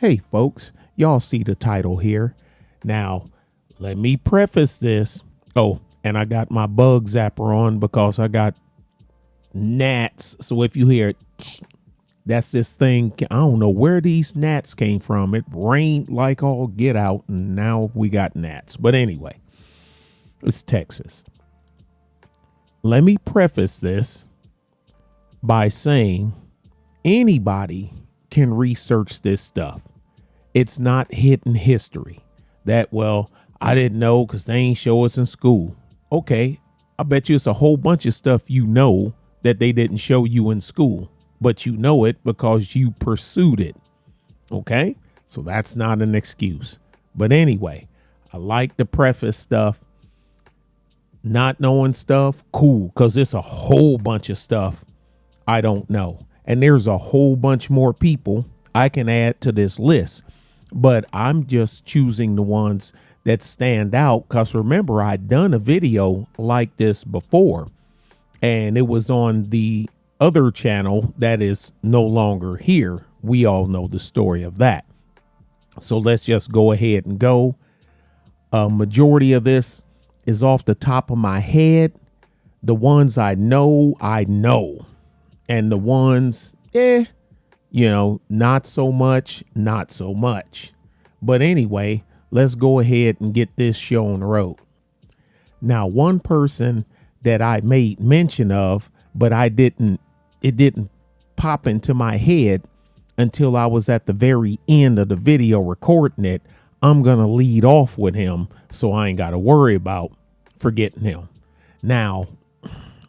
Hey, folks, y'all see the title here. Now, let me preface this. Oh, and I got my bug zapper on because I got gnats. So if you hear it, that's this thing. I don't know where these gnats came from. It rained like all get out, and now we got gnats. But anyway, it's Texas. Let me preface this by saying anybody can research this stuff. It's not hidden history that, well, I didn't know because they ain't show us in school. Okay, I bet you it's a whole bunch of stuff you know that they didn't show you in school, but you know it because you pursued it. Okay, so that's not an excuse. But anyway, I like to preface stuff. Not knowing stuff, cool, because it's a whole bunch of stuff I don't know. And there's a whole bunch more people I can add to this list. But I'm just choosing the ones that stand out because remember, I'd done a video like this before and it was on the other channel that is no longer here. We all know the story of that. So let's just go ahead and go. A majority of this is off the top of my head. The ones I know. And the ones, not so much. But anyway, let's go ahead and get this show on the road. Now, one person that I made mention of, but it didn't pop into my head until I was at the very end of the video recording it. I'm going to lead off with him so I ain't got to worry about forgetting him. Now,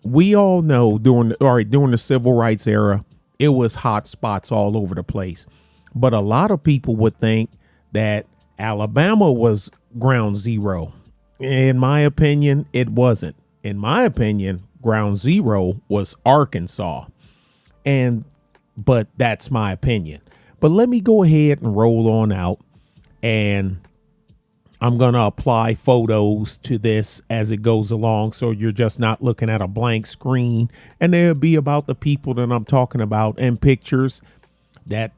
we all know during the civil rights era, it was hot spots all over the place. But a lot of people would think that Alabama was ground zero. In my opinion, it wasn't. In my opinion, ground zero was Arkansas. But that's my opinion. But let me go ahead and roll on out, and I'm going to apply photos to this as it goes along. So you're just not looking at a blank screen, and they'll be about the people that I'm talking about and pictures that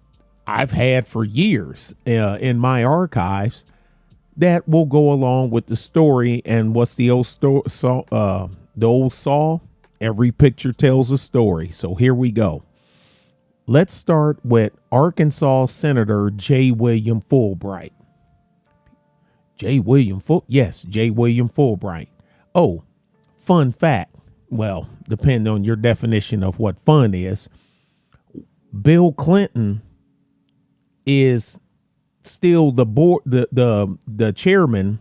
I've had for years in my archives that will go along with the story. And what's the old saw? Every picture tells a story. So here we go. Let's start with Arkansas Senator J. William Fulbright. J. William Fulbright. Oh, fun fact. Well, depending on your definition of what fun is, Bill Clinton is still the board, the chairman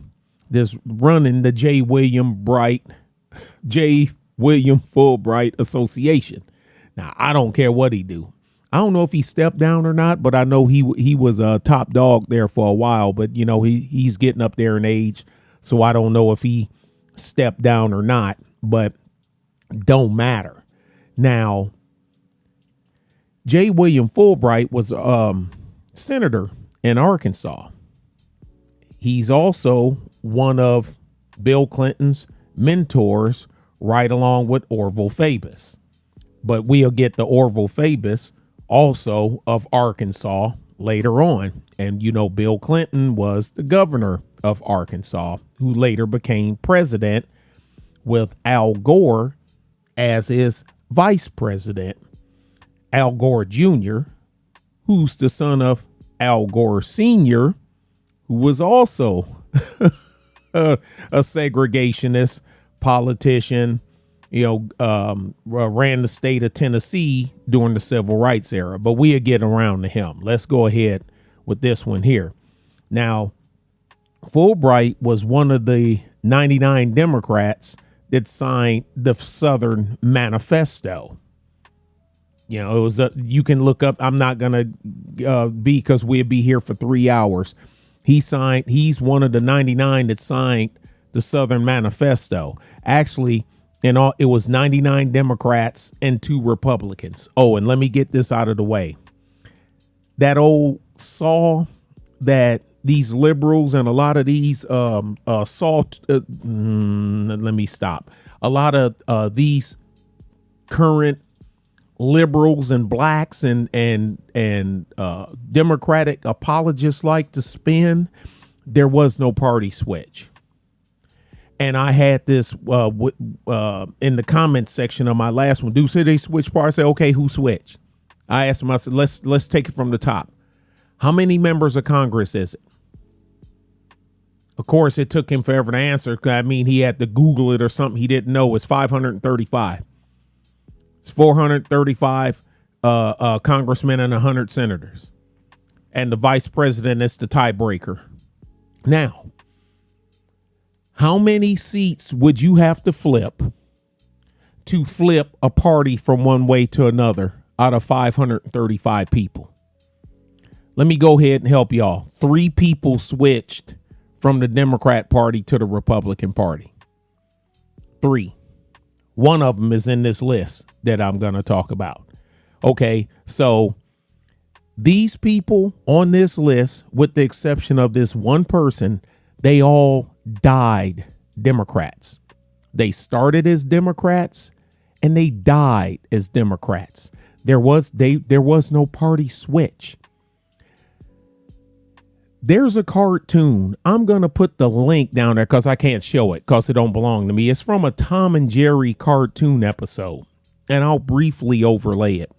that's running the J. William Fulbright Association. Now, I don't care what he do. I don't know if he stepped down or not, but I know he was a top dog there for a while. But, he's getting up there in age. So I don't know if he stepped down or not, but don't matter. Now, J. William Fulbright was senator in Arkansas. He's also one of Bill Clinton's mentors, right along with Orville Faubus. But we'll get the Orville Faubus also of Arkansas later on. And, Bill Clinton was the governor of Arkansas, who later became president with Al Gore as his vice president. Al Gore Jr., who's the son of Al Gore Sr., who was also a segregationist politician, ran the state of Tennessee during the civil rights era. But we'll get around to him. Let's go ahead with this one here. Now, Fulbright was one of the 99 Democrats that signed the Southern Manifesto. It was you can look up. I'm not going to because we'll be here for 3 hours. He's one of the 99 that signed the Southern Manifesto. Actually, it was 99 Democrats and 2 Republicans. Oh, and let me get this out of the way. That old saw that these liberals and a lot of these let me stop. A lot of these current liberals and blacks and Democratic apologists like to spin, there was no party switch. And I had this in the comments section of my last one. Dude said they switched parties. I said, okay, who switched? I asked him, I said, let's take it from the top. How many members of Congress is it? Of course, it took him forever to answer. I mean, he had to Google it or something he didn't know. It's 535. It's 435 congressmen and 100 senators. And the vice president is the tiebreaker. Now, how many seats would you have to flip a party from one way to another out of 535 people? Let me go ahead and help y'all. 3 people switched from the Democrat Party to the Republican Party. 3. One of them is in this list that I'm going to talk about. Okay, so these people on this list, with the exception of this one person, they all died Democrats. They started as Democrats and they died as Democrats. There was no party switch. There's a cartoon. I'm going to put the link down there because I can't show it because it don't belong to me. It's from a Tom and Jerry cartoon episode, and I'll briefly overlay it.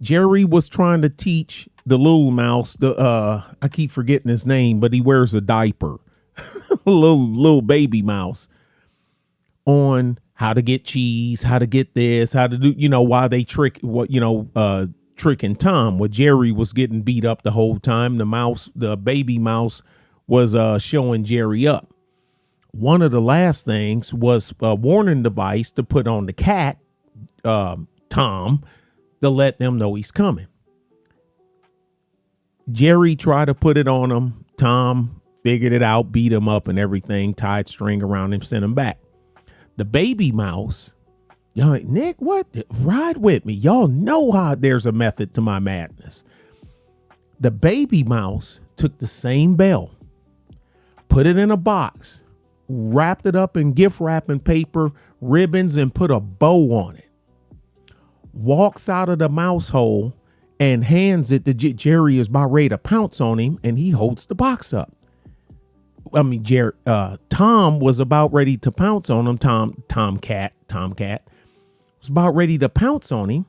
Jerry was trying to teach the little mouse, I keep forgetting his name, but he wears a diaper, little baby mouse, on how to get cheese, how to get this, how to do, why they tricking Tom. Well, Jerry was getting beat up the whole time. The baby mouse was showing Jerry up. One of the last things was a warning device to put on the cat, Tom, to let them know he's coming. Jerry tried to put it on him. Tom figured it out, beat him up and everything, tied string around him, sent him back. The baby mouse, y'all like, Nick, what? Ride with me. Y'all know how there's a method to my madness. The baby mouse took the same bell, put it in a box, wrapped it up in gift wrapping paper, ribbons, and put a bow on it. Walks out of the mouse hole and hands it to Jerry. Is about ready to pounce on him, and he holds the box up. I mean, Tom was about ready to pounce on him. Tomcat was about ready to pounce on him,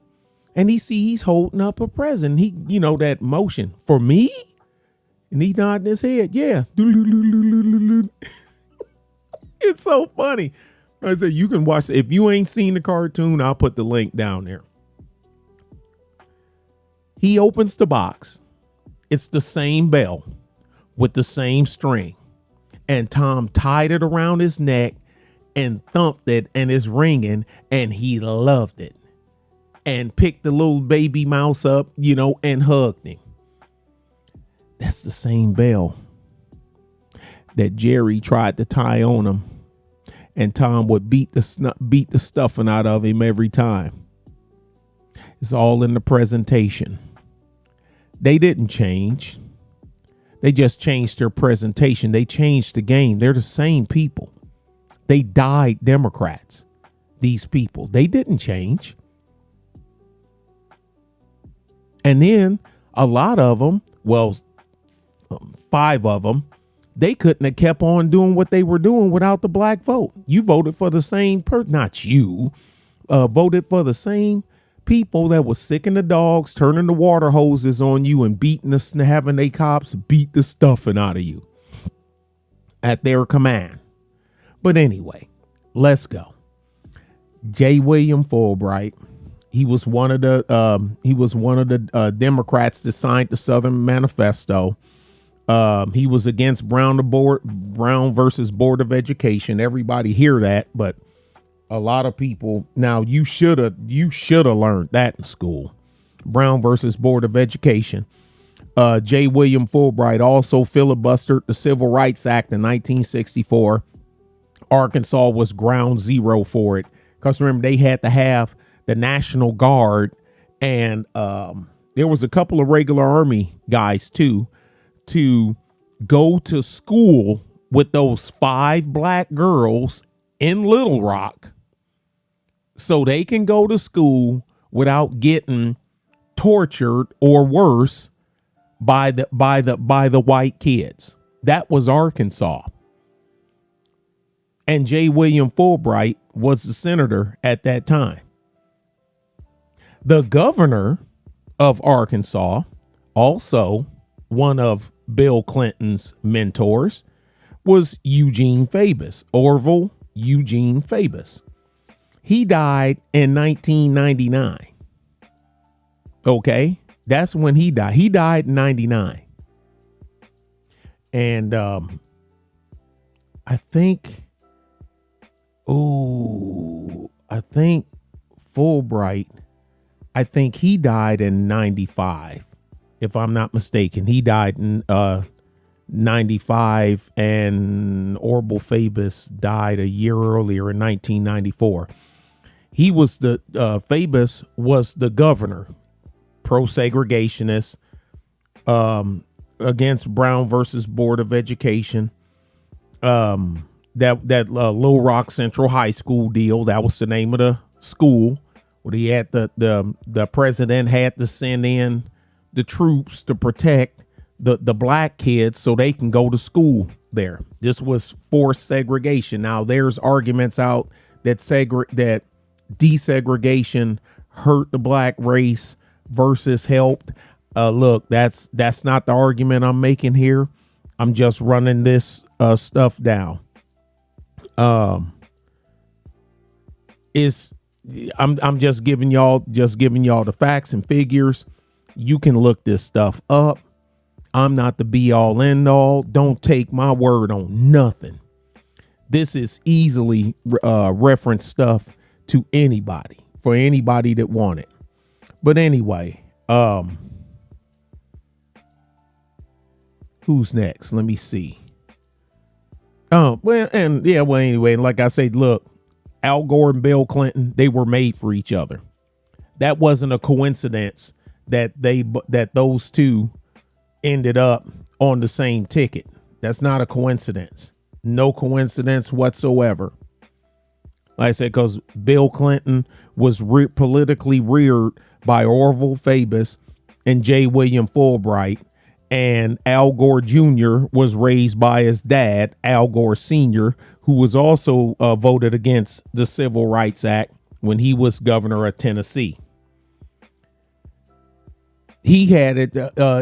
and he's holding up a present. He, that motion for me, and he nodding his head. Yeah, it's so funny. I said you can watch. If you ain't seen the cartoon, I'll put the link down there. He opens the box. It's the same bell with the same string. And Tom tied it around his neck and thumped it, and it's ringing, and he loved it. And picked the little baby mouse up, and hugged him. That's the same bell that Jerry tried to tie on him. And Tom would beat the stuffing out of him every time. It's all in the presentation. They didn't change. They just changed their presentation. They changed the game. They're the same people. They died Democrats. These people, they didn't change. And then a lot of them, 5 of them, they couldn't have kept on doing what they were doing without the black vote. You voted for the same person, not you, voted for the same people that was sicking the dogs, turning the water hoses on you, and having they cops beat the stuffing out of you at their command. But anyway, let's go. J. William Fulbright. He was one of the Democrats that signed the Southern Manifesto. He was against Brown versus Board of Education. Everybody hear that, but a lot of people now, you should have learned that in school. Brown versus Board of Education. J. William Fulbright also filibustered the Civil Rights Act in 1964. Arkansas was ground zero for it because remember they had to have the National Guard, and there was a couple of regular Army guys too, to go to school with those 5 black girls in Little Rock so they can go to school without getting tortured or worse by the white kids. That was Arkansas. And J. William Fulbright was the senator at that time. The governor of Arkansas, also one of Bill Clinton's mentors, was Eugene Fabus, Orville Eugene Fabus. He died in 1999. Okay, that's when he died. He died in 99. And I think Fulbright, I think he died in 95, if I'm not mistaken. He died in 95, and Orville Fabus died a year earlier in 1994. He was Fabus was the governor, pro-segregationist, against Brown versus Board of Education. That Little Rock Central High School deal, that was the name of the school, where he had the president had to send in the troops to protect the black kids so they can go to school there. This was forced segregation. Now there's arguments out that that desegregation hurt the black race versus helped. Look, that's not the argument I'm making here. I'm just running this stuff down. I'm just giving y'all the facts and figures. You can look this stuff up. I'm not the be all end all. Don't take my word on nothing. This is easily reference stuff to anybody, for anybody that want it. But anyway, who's next? Let me see. Anyway, like I said, look, Al Gore and Bill Clinton, they were made for each other. That wasn't a coincidence that those two ended up on the same ticket. That's not a coincidence. No coincidence whatsoever. Like I said, because Bill Clinton was politically reared by Orville Fabus and J. William Fulbright, and Al Gore Jr. was raised by his dad, Al Gore Sr., who was also voted against the Civil Rights Act when he was governor of Tennessee. He had it,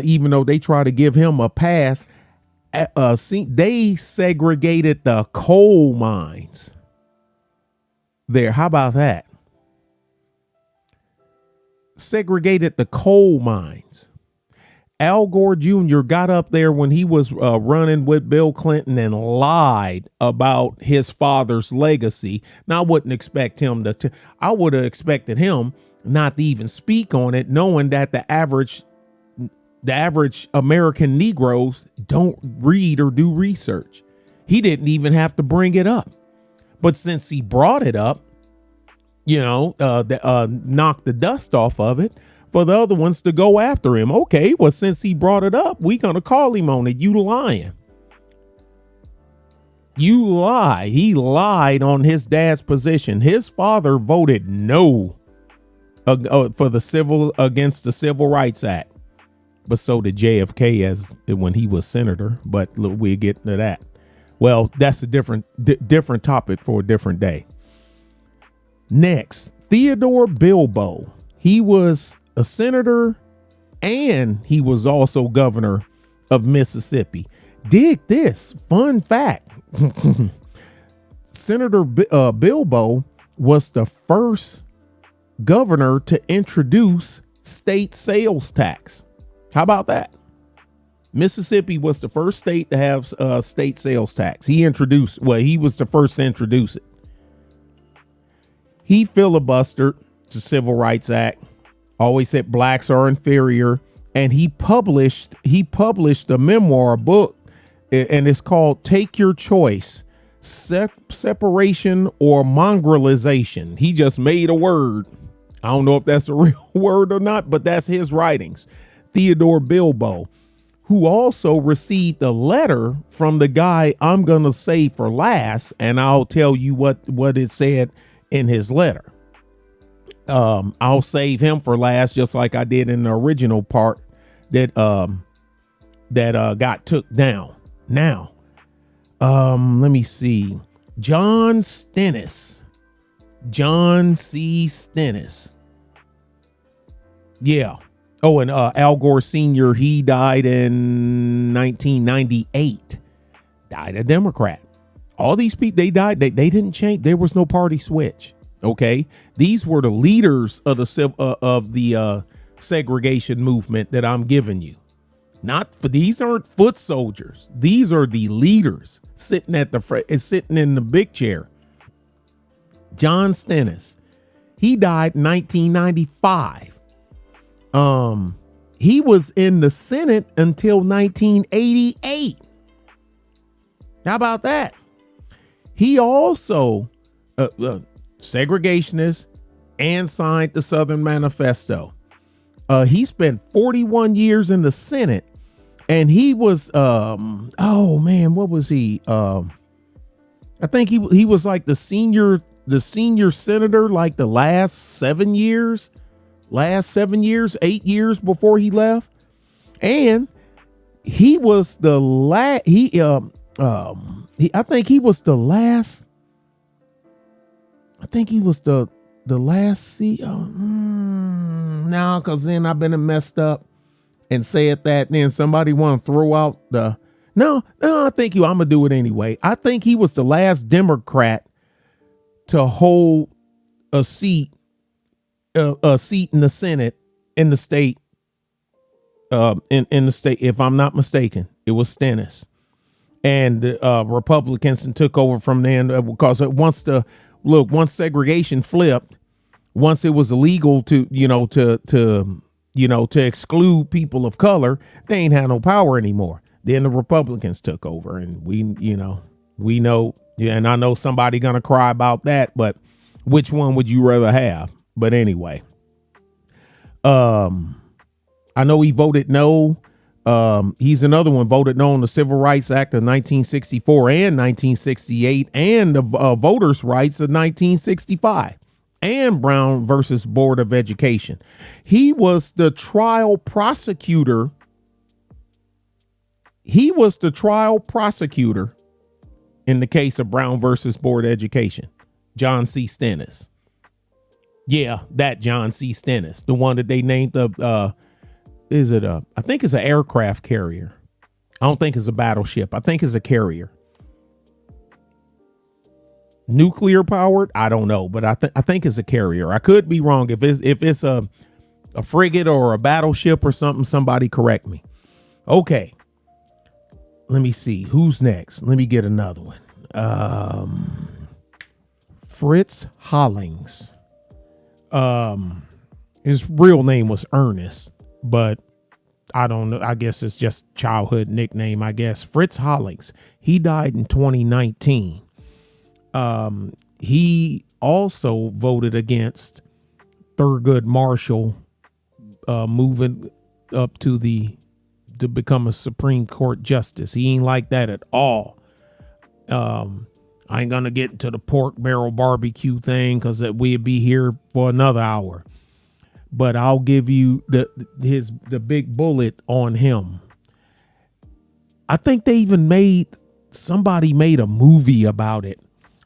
even though they tried to give him a pass. They segregated the coal mines there. How about that? Segregated the coal mines. Al Gore Jr. got up there when he was running with Bill Clinton and lied about his father's legacy. Now, I wouldn't expect him I would have expected him not to even speak on it, knowing that the average American Negroes don't read or do research. He didn't even have to bring it up. But since he brought it up, knocked the dust off of it for the other ones to go after him. Okay, well, since he brought it up, we gonna call him on it. You lying. You lie. He lied on his dad's position. His father voted no for against the Civil Rights Act. But so did JFK when he was senator. But we'll get into that. Well, that's a different topic for a different day. Next, Theodore Bilbo. He was a senator and he was also governor of Mississippi. Dig this fun fact. Senator Bilbo was the first governor to introduce state sales tax. How about that? Mississippi was the first state to have state sales tax. He was the first to introduce it. He filibustered the Civil Rights Act, always said blacks are inferior, and he published a memoir book, and it's called Take Your Choice, Separation or Mongrelization. He just made a word. I don't know if that's a real word or not, but that's his writings. Theodore Bilbo, who also received a letter from the guy I'm going to say for last, and I'll tell you what it said in his letter. I'll save him for last, just like I did in the original part that got took down. Now, let me see. John Stennis. John C. Stennis. Yeah. Oh, and Al Gore Sr., he died in 1998. Died a Democrat. All these people, they died. They didn't change. There was no party switch. Okay. These were the leaders of the segregation movement that I'm giving you. These aren't foot soldiers. These are the leaders sitting sitting in the big chair. John Stennis. He died in 1995. He was in the Senate until 1988. How about that? He also segregationist and signed the Southern Manifesto. He spent 41 years in the Senate, and he was what was he? I think he was like the senior senator like the last 7 years, 8 years before he left. And he was the last, I think he was the last now, because then I've been messed up and said that, and then somebody want to throw out I'm gonna do it anyway. I think he was the last Democrat to hold a seat in the Senate in the state, in the state, if I'm not mistaken. It was Stennis. And Republicans took over from then, because once segregation flipped, once it was illegal to exclude people of color, they ain't had no power anymore. Then the Republicans took over, and we know, and I know somebody gonna cry about that, but which one would you rather have? But anyway, I know he voted no. He's another one voted no on the Civil Rights Act of 1964 and 1968, and the Voters' Rights of 1965, and Brown versus Board of Education. He was the trial prosecutor. In the case of Brown versus Board of Education. John C. Stennis. Yeah, that John C. Stennis, the one that they named I think it's an aircraft carrier. I don't think it's a battleship. I think it's a carrier. Nuclear powered? I don't know, but I think it's a carrier. I could be wrong. If it's a frigate or a battleship or something, somebody correct me. Okay. Let me see. Who's next? Let me get another one. Fritz Hollings. His real name was Ernest, but I don't know. I guess it's just childhood nickname, I guess. Fritz Hollings. He died in 2019. He also voted against Thurgood Marshall moving up to become a Supreme Court justice. He ain't like that at all. I ain't gonna get into the pork barrel barbecue thing because we'd be here for another hour. But I'll give you the big bullet on him. I think they even somebody made a movie about it,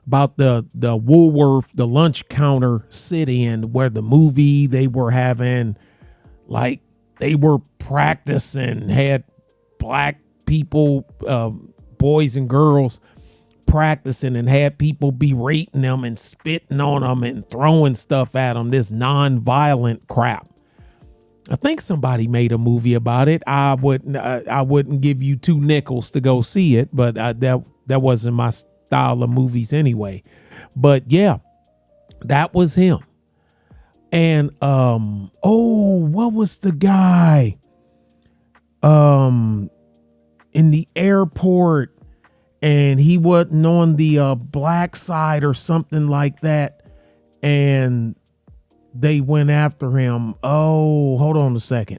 about the Woolworth, the lunch counter sit-in, where the movie they were having, like they were practicing, had black people, boys and girls practicing, and had people berating them and spitting on them and throwing stuff at them, this non-violent crap. I think somebody made a movie about it. I wouldn't give you 2 nickels to go see it, but that wasn't my style of movies anyway. But yeah, that was him. And what was the guy in the airport, and he wasn't on the black side or something like that, and they went after him. Oh, hold on a second.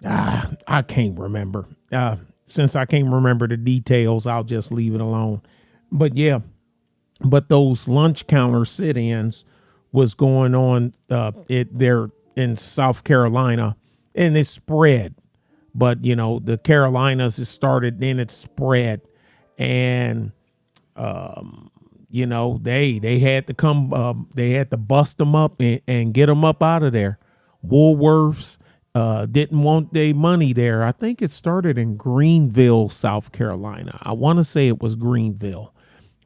I can't remember. Since I can't remember the details, I'll just leave it alone. But yeah, but those lunch counter sit-ins was going on there in South Carolina, and it spread. But you know, the Carolinas, it started, then it spread, and you know, they had to come, they had to bust them up and get them up out of there. Woolworths didn't want their money there. I think it started in Greenville, South Carolina. I want to say it was Greenville.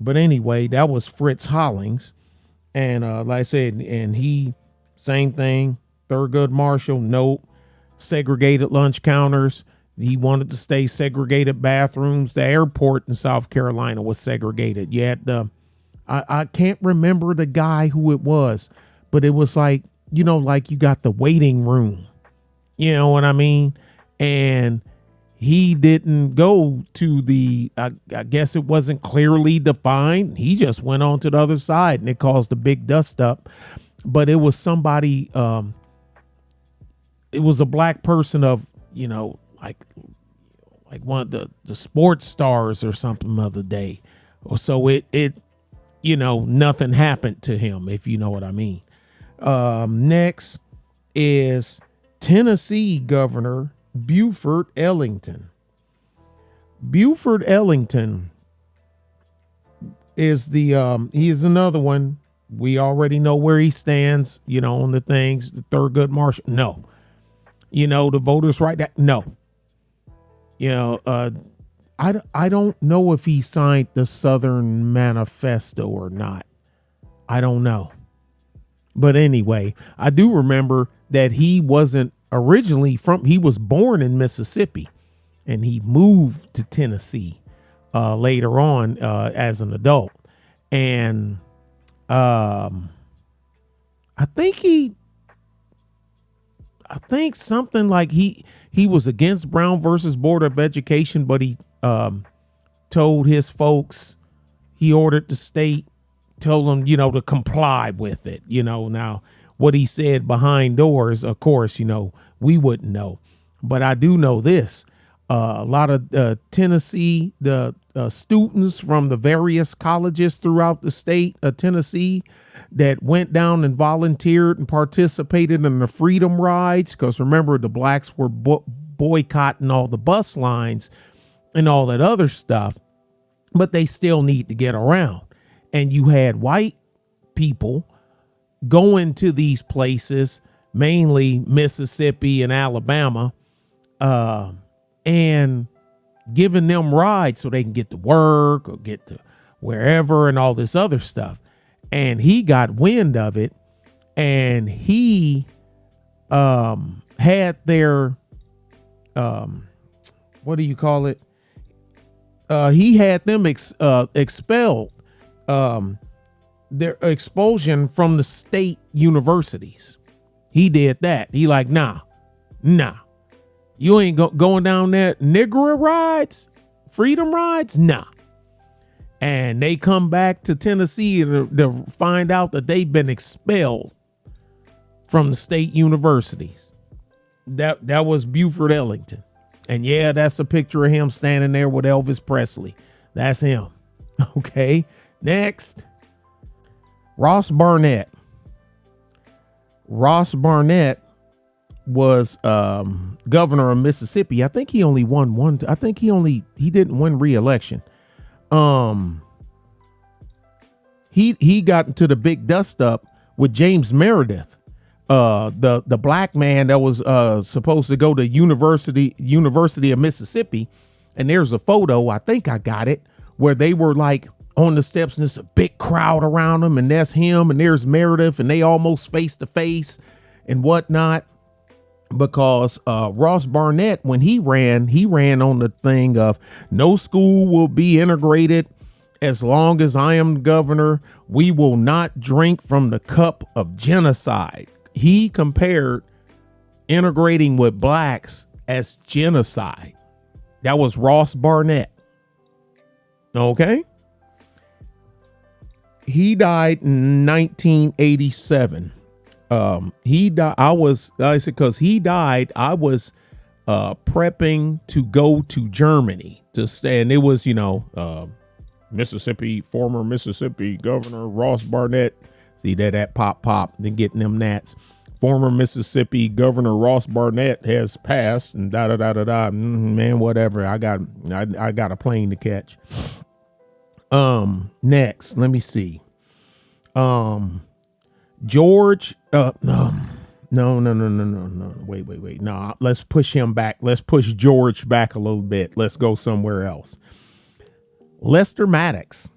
But anyway, that was Fritz Hollings. And like I said, and he, same thing, Thurgood Marshall, nope. Segregated lunch counters. He wanted to stay segregated bathrooms. The airport in South Carolina was segregated. You had I can't remember the guy who it was, but it was like, you know, like you got the waiting room. You know what I mean? And he didn't go to the, I guess it wasn't clearly defined. He just went on to the other side, and it caused a big dust up. But it was somebody, it was a black person of, you know, like one of the sports stars or something of the day. So it, you know, nothing happened to him, if you know what I mean. Next is Tennessee Governor Buford Ellington. Buford Ellington is he is another one. We already know where he stands, you know, on the things, the Thurgood Marshall. No. You know, the voters' right. No. You know, I don't know if he signed the Southern Manifesto or not. I don't know. But anyway, I do remember that he wasn't originally he was born in Mississippi, and he moved to Tennessee later on as an adult. And I think something like he was against Brown versus Board of Education, but he told his folks, he ordered the state, told them, you know, to comply with it. You know, now what he said behind doors, of course, you know, we wouldn't know. But I do know this. A lot of Tennessee, the students from the various colleges throughout the state of Tennessee that went down and volunteered and participated in the freedom rides, because remember, the blacks were boycotting all the bus lines and all that other stuff, but they still need to get around. And you had white people going to these places, mainly Mississippi and Alabama, and giving them rides so they can get to work or get to wherever and all this other stuff. And he got wind of it, and he had their what do you call it? He had them expelled, their expulsion from the state universities. He did that. He like, nah, you ain't going down there. Nigger rides, freedom rides, nah. And they come back to Tennessee to find out that they've been expelled from the state universities. That was Buford Ellington. And yeah, that's a picture of him standing there with Elvis Presley. That's him. Okay. Next, Ross Barnett. Ross Barnett was governor of Mississippi. I think he only won one. I think he didn't win re-election. He got into the big dust up with James Meredith, the black man that was supposed to go to University of Mississippi. And there's a photo, I think I got it, where they were like on the steps and there's a big crowd around them, and that's him, and there's Meredith, and they almost face to face and whatnot. Because Ross Barnett, when he ran on the thing of no school will be integrated as long as I am governor. We will not drink from the cup of genocide. He compared integrating with blacks as genocide. That was Ross Barnett. Okay. He died in 1987. He died. I said, because he died, I was prepping to go to Germany to stay, and it was, Mississippi, former Mississippi Governor Ross Barnett. See that pop, then getting them gnats. Former Mississippi Governor Ross Barnett has passed, and da da da da da. Man, whatever. I got a plane to catch. Next, let me see. George. No. Wait. No, let's push him back. Let's push George back a little bit. Let's go somewhere else. Lester Maddox.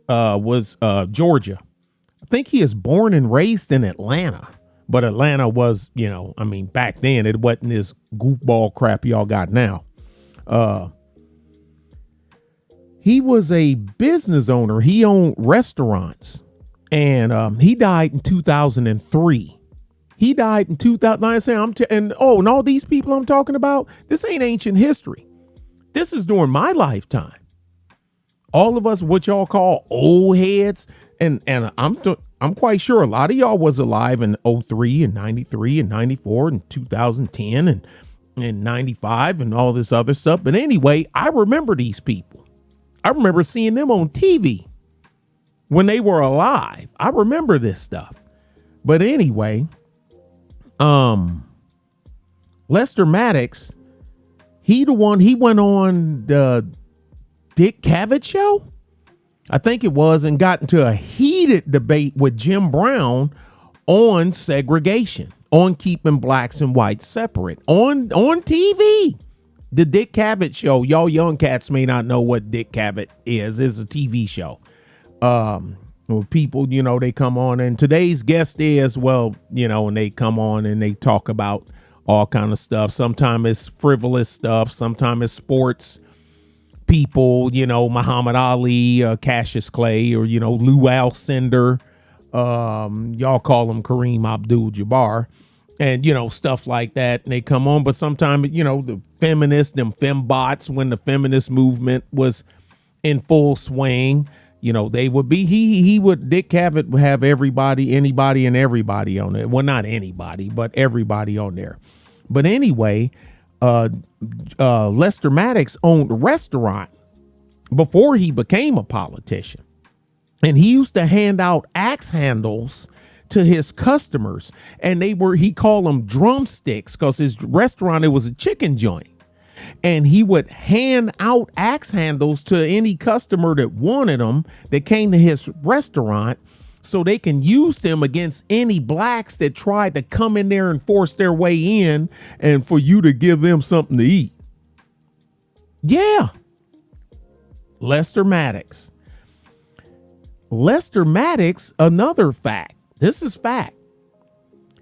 Was Georgia. I think he is born and raised in Atlanta, but Atlanta was, back then it wasn't this goofball crap y'all got now. He was a business owner. He owned restaurants, and he died in 2003. He died in 2009. And all these people I'm talking about, this ain't ancient history. This is during my lifetime. All of us, what y'all call old heads, and I'm quite sure a lot of y'all was alive in 03 and 93 and 94 and 2010 and 95 and all this other stuff. But anyway, I remember these people. I remember seeing them on TV when they were alive. I remember this stuff. But anyway, Lester Maddox, he went on the Dick Cavett show, I think it was, and got into a heated debate with Jim Brown on segregation, on keeping blacks and whites separate on TV. The Dick Cavett show, y'all young cats may not know what Dick Cavett is. It's a TV show. People, they come on, and today's guest is, and they come on and they talk about all kind of stuff. Sometimes it's frivolous stuff. Sometimes it's sports people, Muhammad Ali, Cassius Clay, or, Lou Alcindor. Y'all call him Kareem Abdul-Jabbar. And, stuff like that. And they come on. But sometimes, the feminists, them fembots, when the feminist movement was in full swing, they would be, Dick Cavett would have anybody and everybody on it. Well, not anybody, but everybody on there. But anyway, Lester Maddox owned a restaurant before he became a politician. And he used to hand out axe handles to his customers, and he called them drumsticks, because his restaurant, it was a chicken joint, and he would hand out axe handles to any customer that wanted them, that came to his restaurant, so they can use them against any blacks that tried to come in there and force their way in, and for you to give them something to eat. Yeah. Lester Maddox, another fact. This is fact.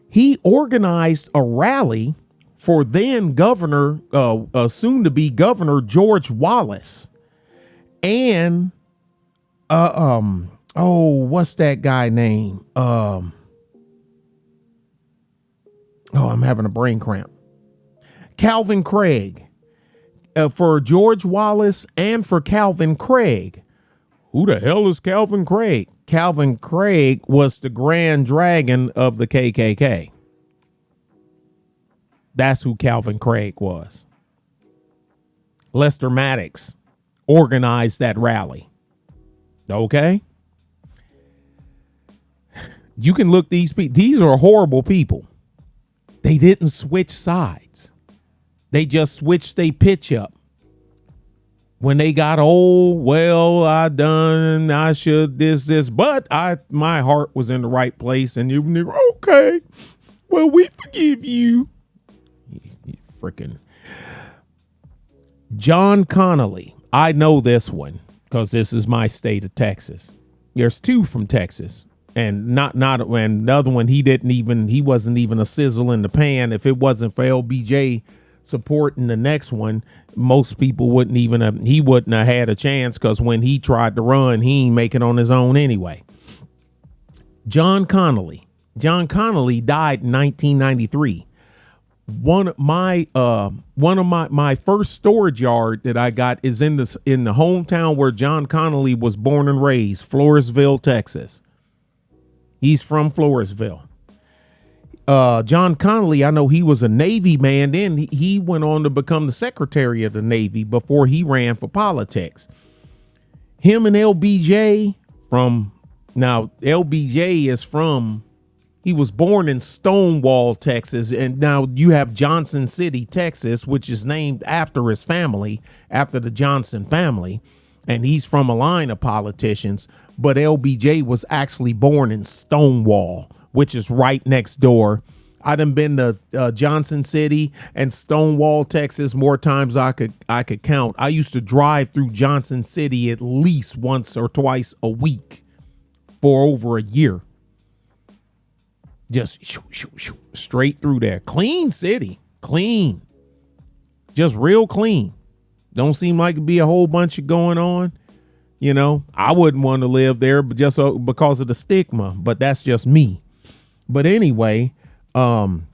He organized a rally for then governor, soon to be governor, George Wallace. And, what's that guy name? I'm having a brain cramp. Calvin Craig. For George Wallace and for Calvin Craig. Who the hell is Calvin Craig? Calvin Craig was the Grand Dragon of the KKK. That's who Calvin Craig was. Lester Maddox organized that rally. Okay? You can look these people. These are horrible people. They didn't switch sides. They just switched their pitch up. When they got old, I should this, but my heart was in the right place, and you were okay. Well, we forgive you. Freaking John Connolly. I know this one because this is my state of Texas. There's two from Texas, and and the other one, he wasn't even a sizzle in the pan. If it wasn't for LBJ supporting the next one, most people wouldn't have had a chance, because when he tried to run, he ain't make it on his own anyway. John Connolly died in 1993. One of my first storage yard that I got is in the hometown where John Connolly was born and raised, Floresville, Texas. He's from Floresville. John Connolly, I know he was a Navy man. Then he went on to become the Secretary of the Navy before he ran for politics. Him and LBJ now LBJ is he was born in Stonewall, Texas, and now you have Johnson City, Texas, which is named after his family, after the Johnson family, and he's from a line of politicians, but LBJ was actually born in Stonewall, which is right next door. I done been to Johnson City and Stonewall, Texas, more times I could count. I used to drive through Johnson City at least once or twice a week for over a year. Just straight through there. Clean city. Clean. Just real clean. Don't seem like it'd be a whole bunch of going on. You know, I wouldn't want to live there, but just because of the stigma. But that's just me. But anyway, John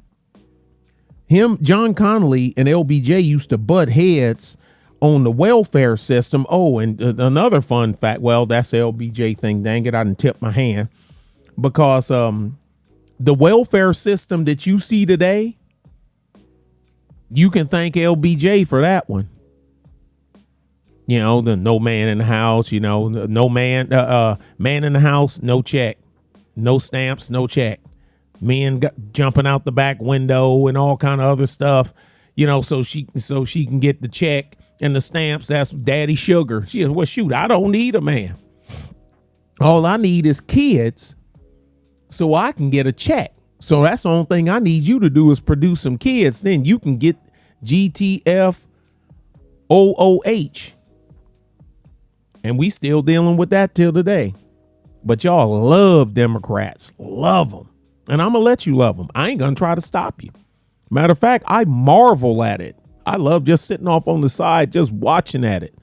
Connally and LBJ used to butt heads on the welfare system. Oh, and another fun fact. Well, that's the LBJ thing. Dang it, I didn't tip my hand. Because the welfare system that you see today, you can thank LBJ for that one. You know, the no man in the house, you know, no man in the house, no check, no stamps, no check. Men jumping out the back window and all kind of other stuff, you know, so she can get the check and the stamps. That's daddy sugar. She says, well, shoot, I don't need a man. All I need is kids so I can get a check. So that's the only thing I need you to do is produce some kids. Then you can get GTF OOH. And we still dealing with that till today. But y'all love Democrats. Love them. And I'm going to let you love them. I ain't going to try to stop you. Matter of fact, I marvel at it. I love just sitting off on the side, just watching at it.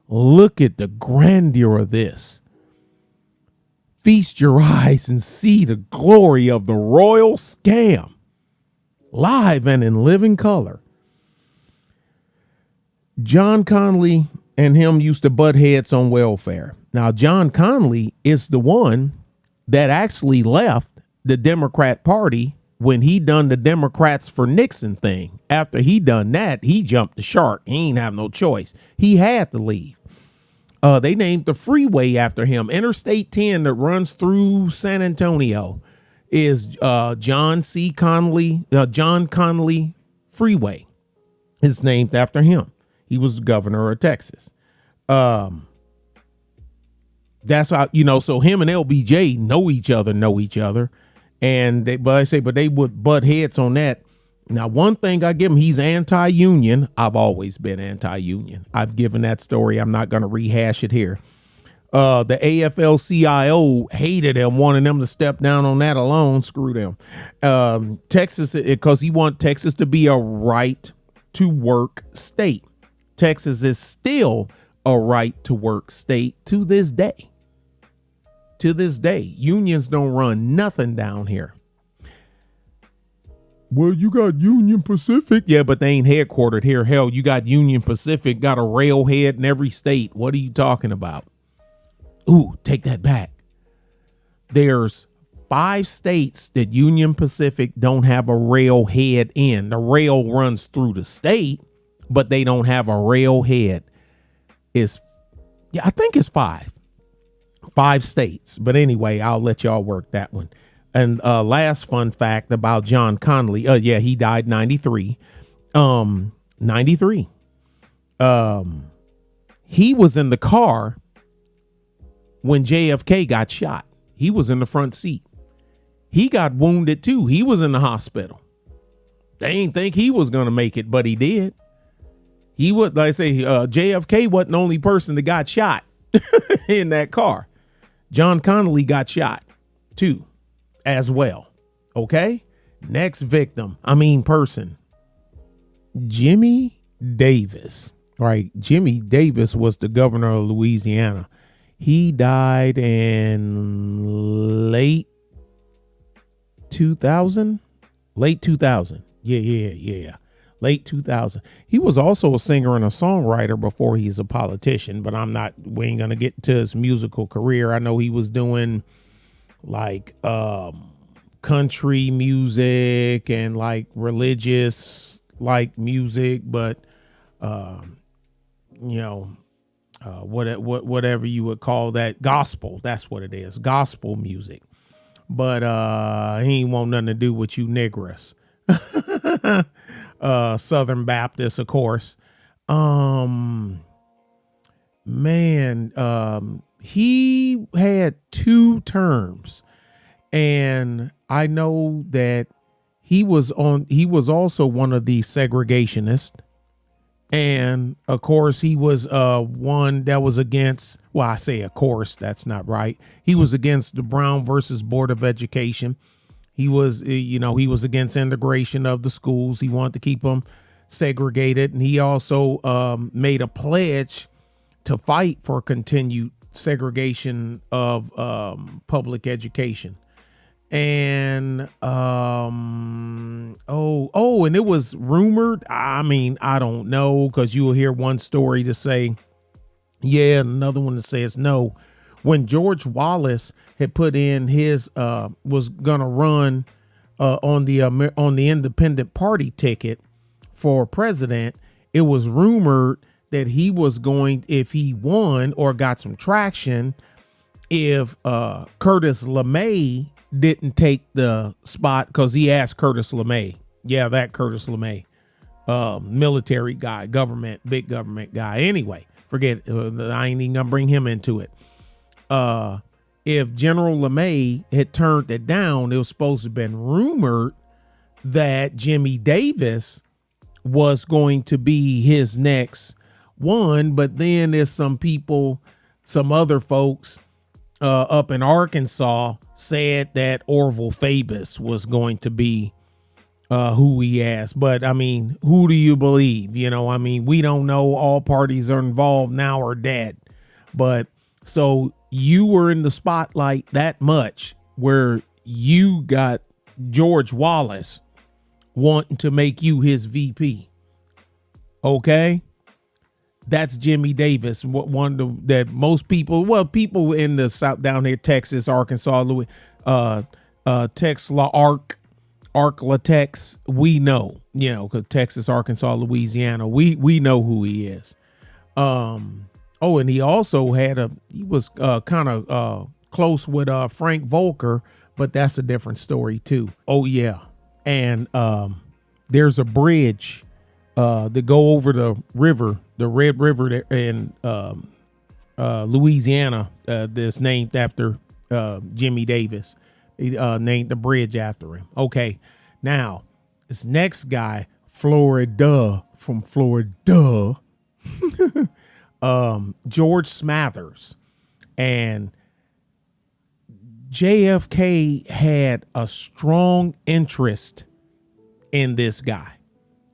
Look at the grandeur of this. Feast your eyes and see the glory of the royal scam. Live and in living color. John Connally and him used to butt heads on welfare. Now, John Connally is the one that actually left the Democrat Party when he done the Democrats for Nixon thing. After he done that, he jumped the shark. He ain't have no choice. He had to leave. They named the freeway after him. Interstate 10 that runs through San Antonio is John Connally Freeway. It's named after him. He was the governor of Texas. That's how, you know, so him and LBJ know each other. And they would butt heads on that. Now, one thing I give him, he's anti-union. I've always been anti-union. I've given that story. I'm not going to rehash it here. The AFL-CIO hated him, wanted them to step down on that alone. Screw them. Texas, because he want Texas to be a right to work state. Texas is still a right to work state to this day. To this day, unions don't run nothing down here. Well, you got Union Pacific. Yeah, but they ain't headquartered here. Hell, you got Union Pacific, got a railhead in every state. What are you talking about? Ooh, take that back. There's 5 states that Union Pacific don't have a railhead in. The rail runs through the state, but they don't have a railhead. I think it's 5. 5 states. But anyway, I'll let y'all work that one. And last fun fact about John Connally. He died 93. 93. He was in the car when JFK got shot. He was in the front seat. He got wounded too. He was in the hospital. They ain't think he was going to make it, but he did. He would, like I say, JFK wasn't the only person that got shot in that car. John Connally got shot too, as well. Okay. Next person. Jimmy Davis. Right. Jimmy Davis was the governor of Louisiana. He died in late 2000. Yeah. Late 2000. He was also a singer and a songwriter before he's a politician, but we ain't going to get to his musical career. I know he was doing like country music and like religious like music, but whatever you would call that, gospel. That's what it is, gospel music. But he ain't want nothing to do with you niggers. Southern Baptist, of course. Man, he had 2 terms, and I know that he was also one of the segregationists. And of course, he was one that was against, well, I say, of course, that's not right. He was against the Brown versus Board of Education. He was, he was against integration of the schools. He wanted to keep them segregated. And he also made a pledge to fight for continued segregation of public education. And and it was rumored, I mean, I don't know, because you will hear one story to say yeah, and another one that says no. When George Wallace had put in his was gonna run on the independent party ticket for president, it was rumored that he was going, if he won or got some traction, if Curtis LeMay didn't take the spot, because he asked Curtis LeMay, yeah, that Curtis LeMay, military guy, big government guy. Anyway, forget it. I ain't even gonna bring him into it. If General LeMay had turned it down, it was supposed to have been rumored that Jimmy Davis was going to be his next one. But then there's some other folks up in Arkansas said that Orville Fabus was going to be who he asked. But I mean, who do you believe? I mean, we don't know. All parties are involved now or dead. But so you were in the spotlight that much where you got George Wallace wanting to make you his VP. Okay. That's Jimmy Davis, one that most people, people in the South down here, Texas, Arkansas, Texas, Arklatex, we know, because Texas, Arkansas, Louisiana, we know who he is. And he also he was kind of close with Frank Volker, but that's a different story too. Oh yeah, and there's a bridge that go over the river, the Red River in Louisiana, that's named after Jimmy Davis. He named the bridge after him. Okay, now this next guy, Florida, from Florida, George Smathers. And JFK had a strong interest in this guy.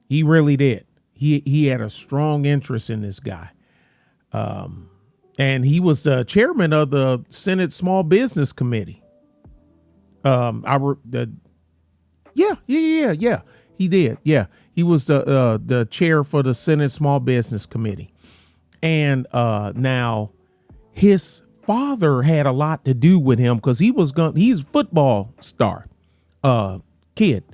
He really did. He had a strong interest in this guy. And he was the chairman of the Senate Small Business Committee. Yeah. He did. Yeah. He was the chair for the Senate Small Business Committee. And now his father had a lot to do with him, because he's a football star kid,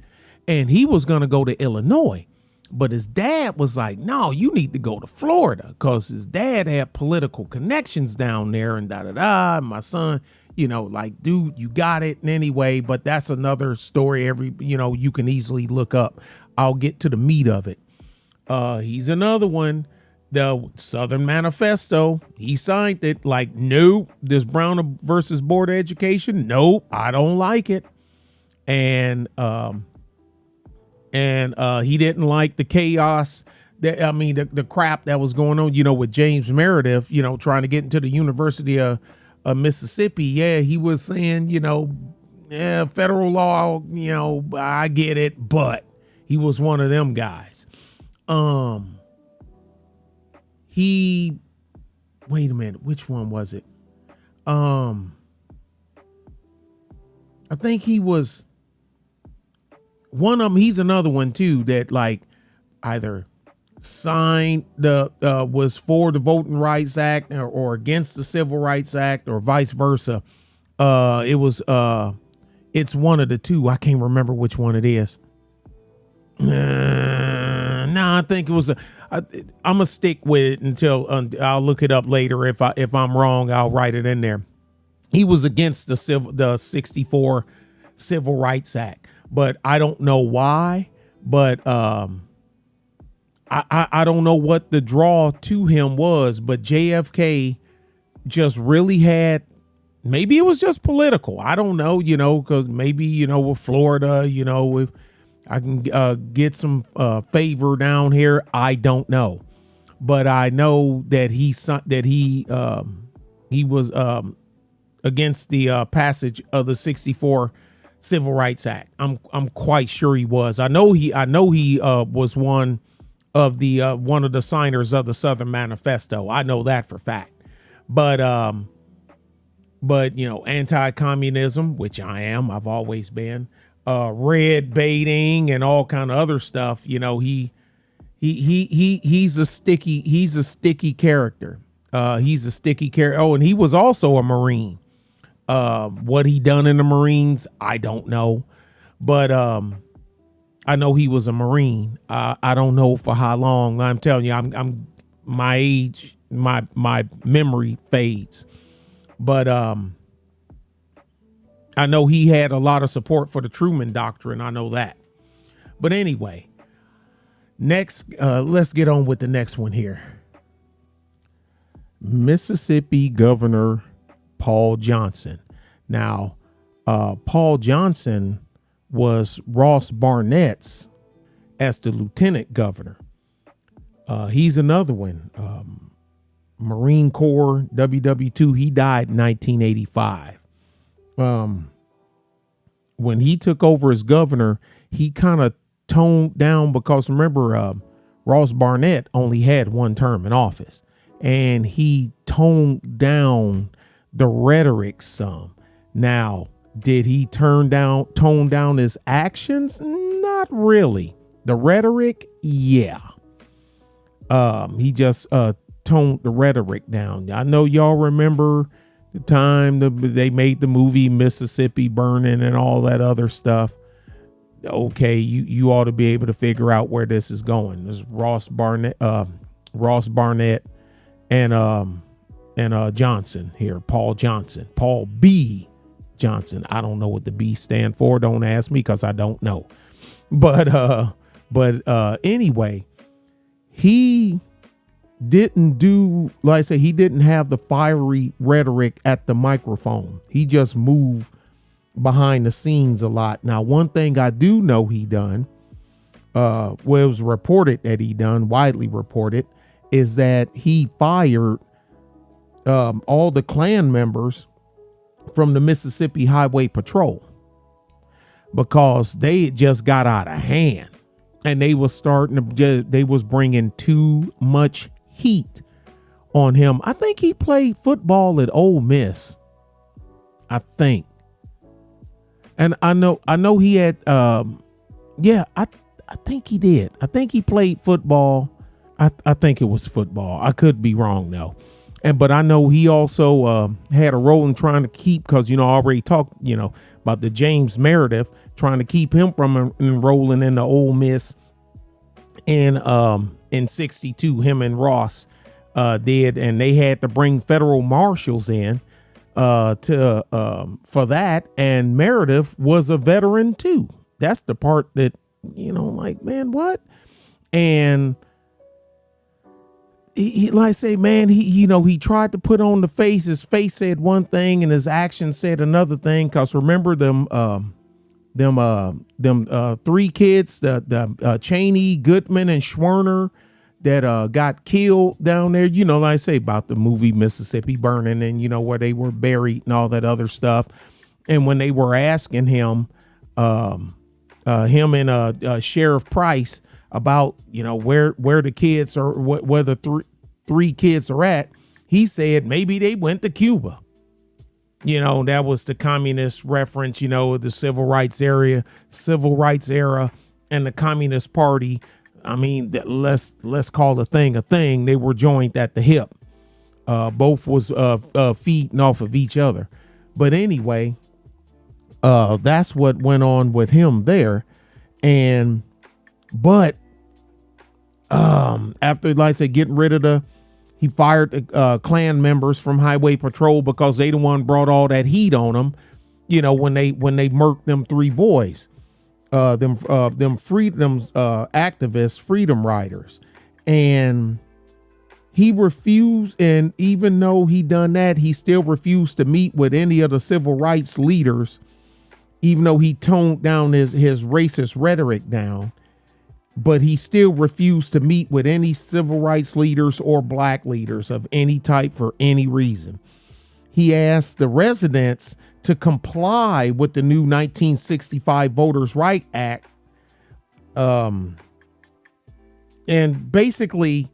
and he was going to go to Illinois. But his dad was like, no, you need to go to Florida, because his dad had political connections down there and And my son, like, dude, you got it. And anyway, but that's another story. You can easily look up. I'll get to the meat of it. He's another one. The Southern Manifesto, he signed it. Like, nope, this Brown versus Board of Education, nope, I don't like it. And he didn't like the chaos the crap that was going on, with James Meredith, trying to get into the University of Mississippi. Yeah, he was saying, federal law, I get it, but he was one of them guys. Wait a minute, which one was it? I think he was one of them. He's another one too that like either signed was for the Voting Rights Act or against the Civil Rights Act or vice versa. It's one of the two. I can't remember which one it is. I think it was I'm gonna stick with it until I'll look it up later. If I'm wrong, I'll write it in there. He was against the 64 Civil Rights Act, but I don't know why. But I don't know what the draw to him was. But JFK just really had, maybe it was just political. I don't know, because maybe, with Florida, if I can get some favor down here, I don't know. But I know that he was against the passage of the 64 Civil Rights Act. I'm quite sure he was. I know he was one of the signers of the Southern Manifesto. I know that for fact. But anti-communism, which I am, I've always been, red baiting and all kind of other stuff. He's a sticky character. He's a sticky character. Oh, and he was also a Marine. What he done in the Marines, I don't know, but I know he was a Marine. I don't know for how long. I'm telling you, I'm my age, my memory fades, but I know he had a lot of support for the Truman Doctrine. I know that. But anyway, next, let's get on with the next one here. Mississippi Governor Paul Johnson. Now, Paul Johnson was Ross Barnett's as the lieutenant governor. He's another one. Marine Corps, WW2. He died in 1985. When he took over as governor, he kind of toned down, because remember, Ross Barnett only had one term in office, and he toned down the rhetoric some. Now, did he tone down his actions? Not really. The rhetoric, yeah. He just toned the rhetoric down. I know y'all remember the time they made the movie Mississippi Burning and all that other stuff. Okay, you ought to be able to figure out where this is going. This is Ross Barnett and Johnson here, Paul Johnson, Paul B. Johnson. I don't know what the B stand for. Don't ask me, because I don't know. But anyway, he didn't do, like I say, he didn't have the fiery rhetoric at the microphone. He just moved behind the scenes a lot. Now, one thing I do know he done, well, it was reported that he done, widely reported, is that he fired all the Klan members from the Mississippi Highway Patrol, because they just got out of hand, and they was bringing too much heat on him. I think he played football at Ole Miss, I think. And I know he had, I think he did. I think he played football. I think it was football. I could be wrong though. But I know he also had a role in trying to keep, because, I already talked, about the James Meredith, trying to keep him from enrolling in the Ole Miss in 62. Him and Ross did, and they had to bring federal marshals in for that. And Meredith was a veteran too. That's the part that, like, man, what? And he like I say, man, he tried to put on the face. His face said one thing and his actions said another thing. Cause remember them three kids, the Cheney, Goodman, and Schwerner, that got killed down there. Like I say, about the movie Mississippi Burning, and where they were buried and all that other stuff. And when they were asking him and Sheriff Price about, where the kids are, where the three kids are at, he said maybe they went to Cuba. That was the communist reference, the civil rights era, and the Communist Party. I mean, let's call a thing a thing. They were joined at the hip. Both was feeding off of each other. But anyway, that's what went on with him there. But After, like I said, getting rid of he fired the Klan members from Highway Patrol because they the one brought all that heat on them. When they murked them 3 boys, them freedom activists, freedom riders, and he refused. And even though he done that, he still refused to meet with any of the civil rights leaders, even though he toned down his racist rhetoric down. But he still refused to meet with any civil rights leaders or black leaders of any type for any reason. He asked the residents to comply with the new 1965 Voters' Right Act. And basically,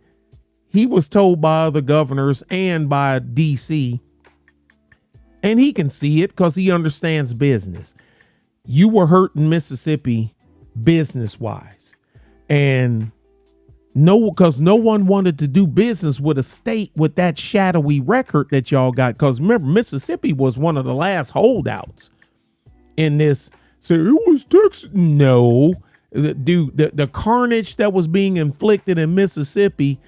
he was told by other governors and by DC, and he can see it because he understands business. You were hurting Mississippi business-wise. And because no one wanted to do business with a state with that shadowy record that y'all got. Because remember, Mississippi was one of the last holdouts in this. So it was Texas. No, dude, the carnage that was being inflicted in Mississippi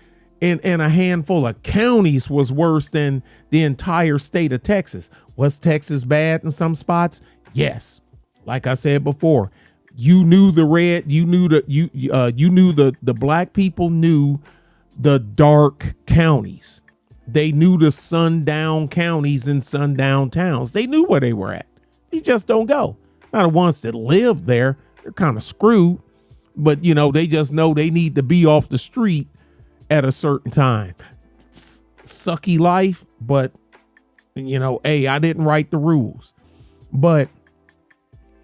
and a handful of counties was worse than the entire state of Texas. Was Texas bad in some spots? Yes. Like I said before, you knew the red, you knew the black people knew the dark counties. They knew the sundown counties and sundown towns. They knew where they were at. You just don't go. Now the ones that live there, they're kind of screwed, but they just know they need to be off the street at a certain time. Sucky life, but hey, I didn't write the rules. But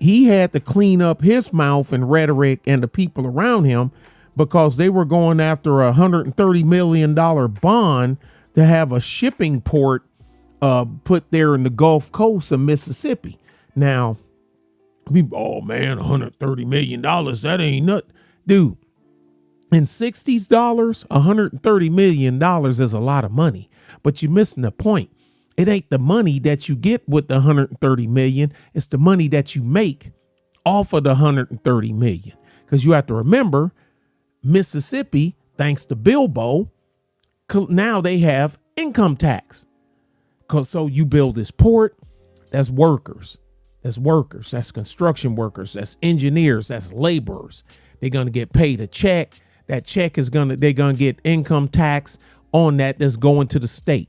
he had to clean up his mouth and rhetoric and the people around him because they were going after a $130 million bond to have a shipping port put there in the Gulf Coast of Mississippi. Now, oh man, $130 million, that ain't nothing. Dude, in 60s dollars, $130 million is a lot of money, but you're missing the point. It ain't the money that you get with the 130 million. It's the money that you make off of the 130 million. Because you have to remember, Mississippi, thanks to Bilbo, now they have income tax. So you build this port, that's workers. That's construction workers. That's engineers. That's laborers. They're going to get paid a check. That check they're going to get income tax on that's going to the state.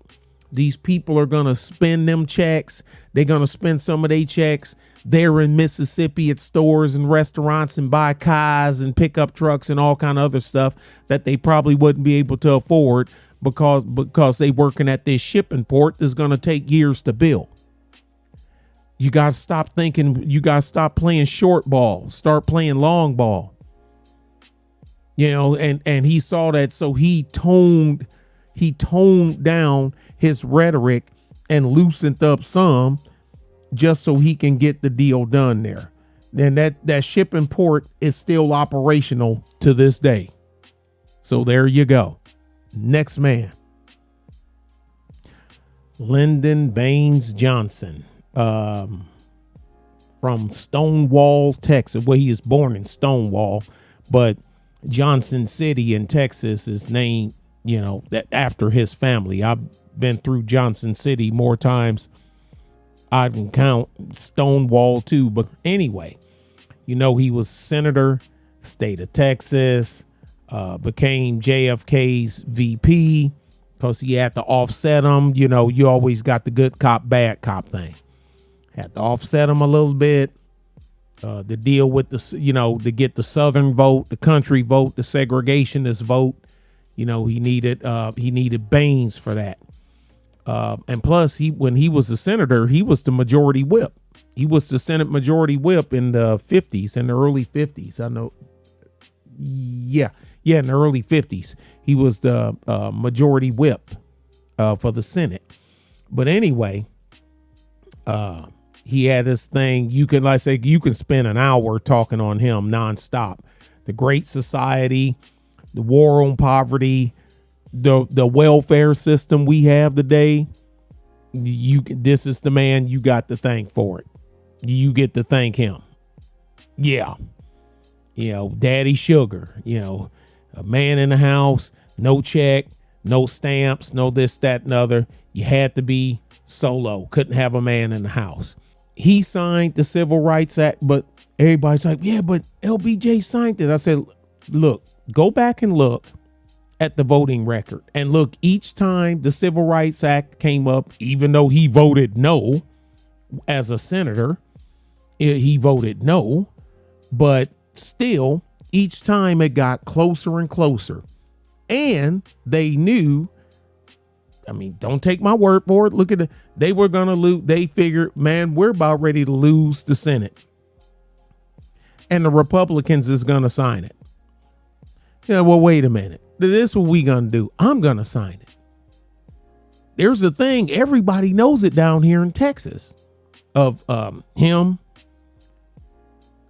These people are going to spend them checks. They're going to spend some of their checks there in Mississippi at stores and restaurants and buy cars and pickup trucks and all kind of other stuff that they probably wouldn't be able to afford because they working at this shipping port that's going to take years to build. You got to stop thinking. You got to stop playing short ball. Start playing long ball. And he saw that. So he toned down his rhetoric and loosened up some just so he can get the deal done there. Then that shipping port is still operational to this day. So there you go. Next man. Lyndon Baines Johnson, from Stonewall, Texas. Well, he is born in Stonewall, but Johnson City in Texas is named, that after his family. I've been through Johnson City more times I can count. Stonewall too. But anyway, he was senator, state of Texas, became JFK's VP because he had to offset him. You always got the good cop, bad cop thing. Had to offset him a little bit. To deal with to get the Southern vote, the country vote, the segregationist vote. He needed Baines for that. And plus, when he was a senator, he was the majority whip. He was the Senate majority whip in the 50s, in the early 50s. I know. Yeah, in the early 50s, he was the majority whip for the Senate. But anyway, he had this thing. You can spend an hour talking on him nonstop. The Great Society, the war on poverty, the welfare system we have today. This is the man you got to thank for it. You get to thank him. Yeah. Daddy Sugar, A man in the house, no check, no stamps, no this, that, and other. You had to be solo. Couldn't have a man in the house. He signed the Civil Rights Act, but everybody's like, yeah, but LBJ signed it. I said, look, go back and look at the voting record. And look, each time the Civil Rights Act came up, even though he voted no as a senator, he voted no, but still, each time it got closer and closer. And they knew, I mean, don't take my word for it. Look at they were going to lose. They figured, man, we're about ready to lose the Senate. And the Republicans is going to sign it. Yeah, well, wait a minute. This is what we going to do. I'm going to sign it. There's the thing. Everybody knows it down here in Texas of him,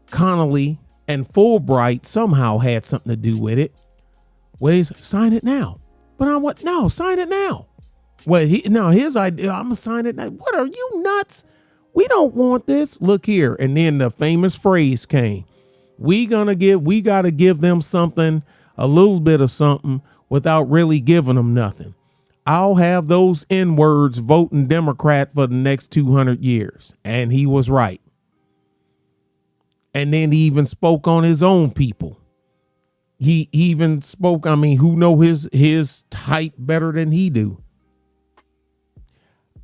Connolly, and Fulbright somehow had something to do with it. Well, he's sign it now. But I want, no, sign it now. Well, his idea, I'm going to sign it now. What are you nuts? We don't want this. Look here. And then the famous phrase came. We got to give them something, a little bit of something without really giving them nothing. I'll have those N-words voting Democrat for the next 200 years. And he was right. And then he even spoke on his own people. He even spoke, I mean, who know his type better than he do?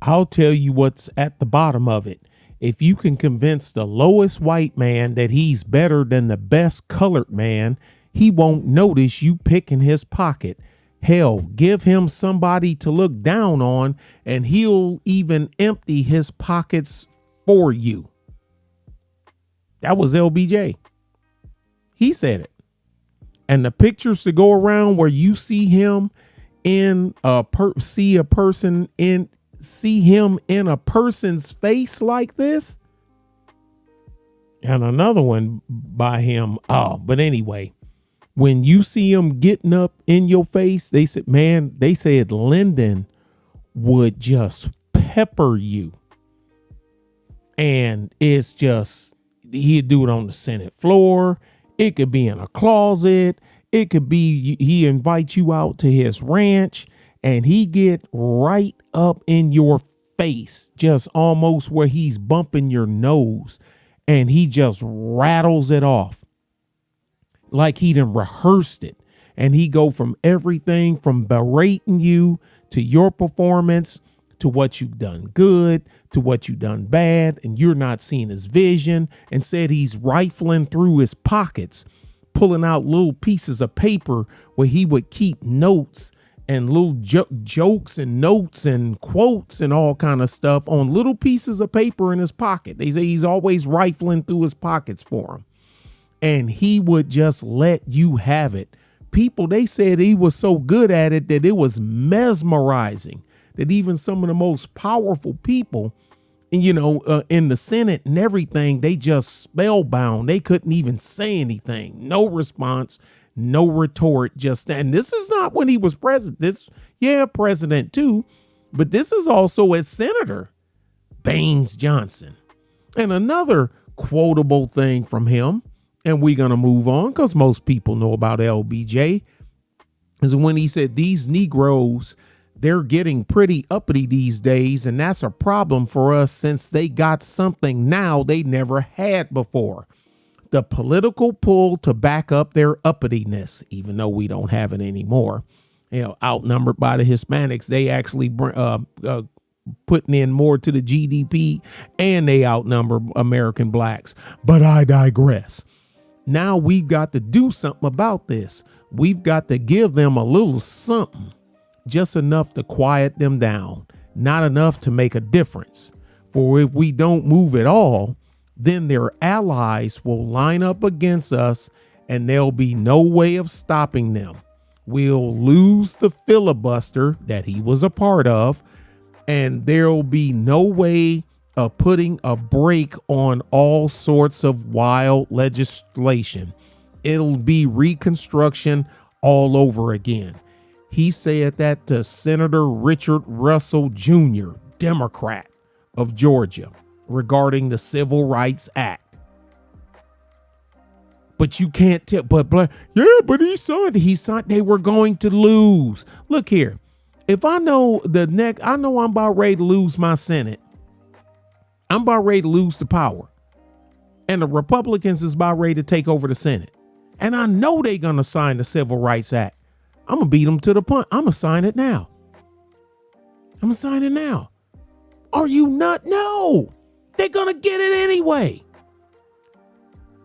I'll tell you what's at the bottom of it. If you can convince the lowest white man that he's better than the best colored man, he won't notice you picking his pocket. Hell, give him somebody to look down on and he'll even empty his pockets for you. That was LBJ. He said it. And the pictures to go around where you see him in see him in a person's face like this. And another one by him. Oh, but anyway, when you see him getting up in your face, they said Lyndon would just pepper you. And it's just, he'd do it on the Senate floor. It could be in a closet. It could be he invites you out to his ranch and he get right up in your face, just almost where he's bumping your nose, and he just rattles it off like he done rehearsed it. And he go from everything from berating you to your performance to what you've done good to what you've done bad, and you're not seeing his vision, and said he's rifling through his pockets, pulling out little pieces of paper where he would keep notes and little jokes and notes and quotes and all kind of stuff on little pieces of paper in his pocket. They say he's always rifling through his pockets for him. And he would just let you have it. People, they said he was so good at it that it was mesmerizing, that even some of the most powerful people, in the Senate and everything, they just spellbound. They couldn't even say anything. No response, no retort. And this is not when he was president. President too, but this is also as Senator Baines Johnson. And another quotable thing from him, and we're going to move on because most people know about LBJ, is when he said these Negroes, they're getting pretty uppity these days, and that's a problem for us since they got something now they never had before. The political pull to back up their uppityness, even though we don't have it anymore. Outnumbered by the Hispanics, they actually putting in more to the GDP, and they outnumber American blacks. But I digress. Now we've got to do something about this. We've got to give them a little something. Just enough to quiet them down, not enough to make a difference. For if we don't move at all, then their allies will line up against us and there'll be no way of stopping them. We'll lose the filibuster that he was a part of, and there'll be no way of putting a brake on all sorts of wild legislation. It'll be Reconstruction all over again. He said that to Senator Richard Russell Jr., Democrat of Georgia, regarding the Civil Rights Act. But you can't tell. But he signed. He signed. They were going to lose. Look here. If I know I know I'm about ready to lose my Senate. I'm about ready to lose the power. And the Republicans is about ready to take over the Senate. And I know they're going to sign the Civil Rights Act. I'm going to beat them to the punch. I'm going to sign it now. Are you not? No. They're going to get it anyway.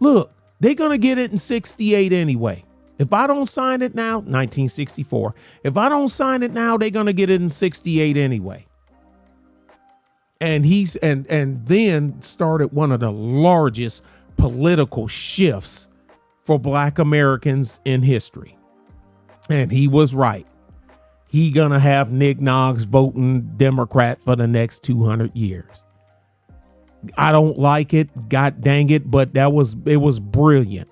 Look, they're going to get it in 68 anyway. If I don't sign it now, 1964. If I don't sign it now, they're going to get it in 68 anyway. And and then started one of the largest political shifts for Black Americans in history. And he was right. He gonna have nignogs voting Democrat for the next 200 years. I don't like it, god dang it, but it was brilliant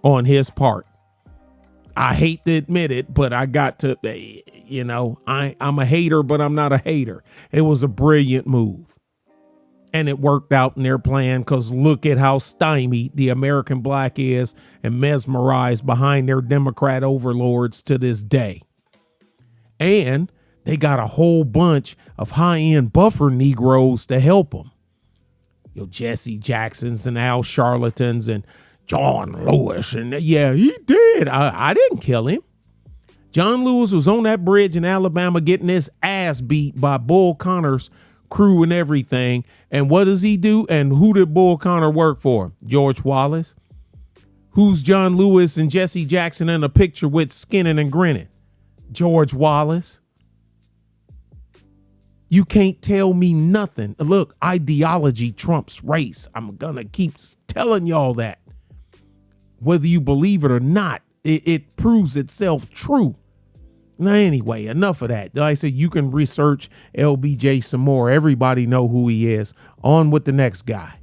on his part. I hate to admit it, but I got to, I'm a hater, but I'm not a hater. It was a brilliant move. And it worked out in their plan, because look at how stymied the American black is and mesmerized behind their Democrat overlords to this day. And they got a whole bunch of high-end buffer Negroes to help them. Jesse Jacksons and Al Charlatans and John Lewis. And yeah, he did. I didn't kill him. John Lewis was on that bridge in Alabama getting his ass beat by Bull Connor's crew and everything. And what does he do? And who did Bull Connor work for? George Wallace. Who's John Lewis and Jesse Jackson in a picture with, skinning and grinning? George Wallace. You can't tell me nothing. Look, ideology trumps race. I'm gonna keep telling y'all that. Whether you believe it or not, it proves itself true. Now, anyway, enough of that. Like I said, you can research LBJ some more. Everybody know who he is. On with the next guy.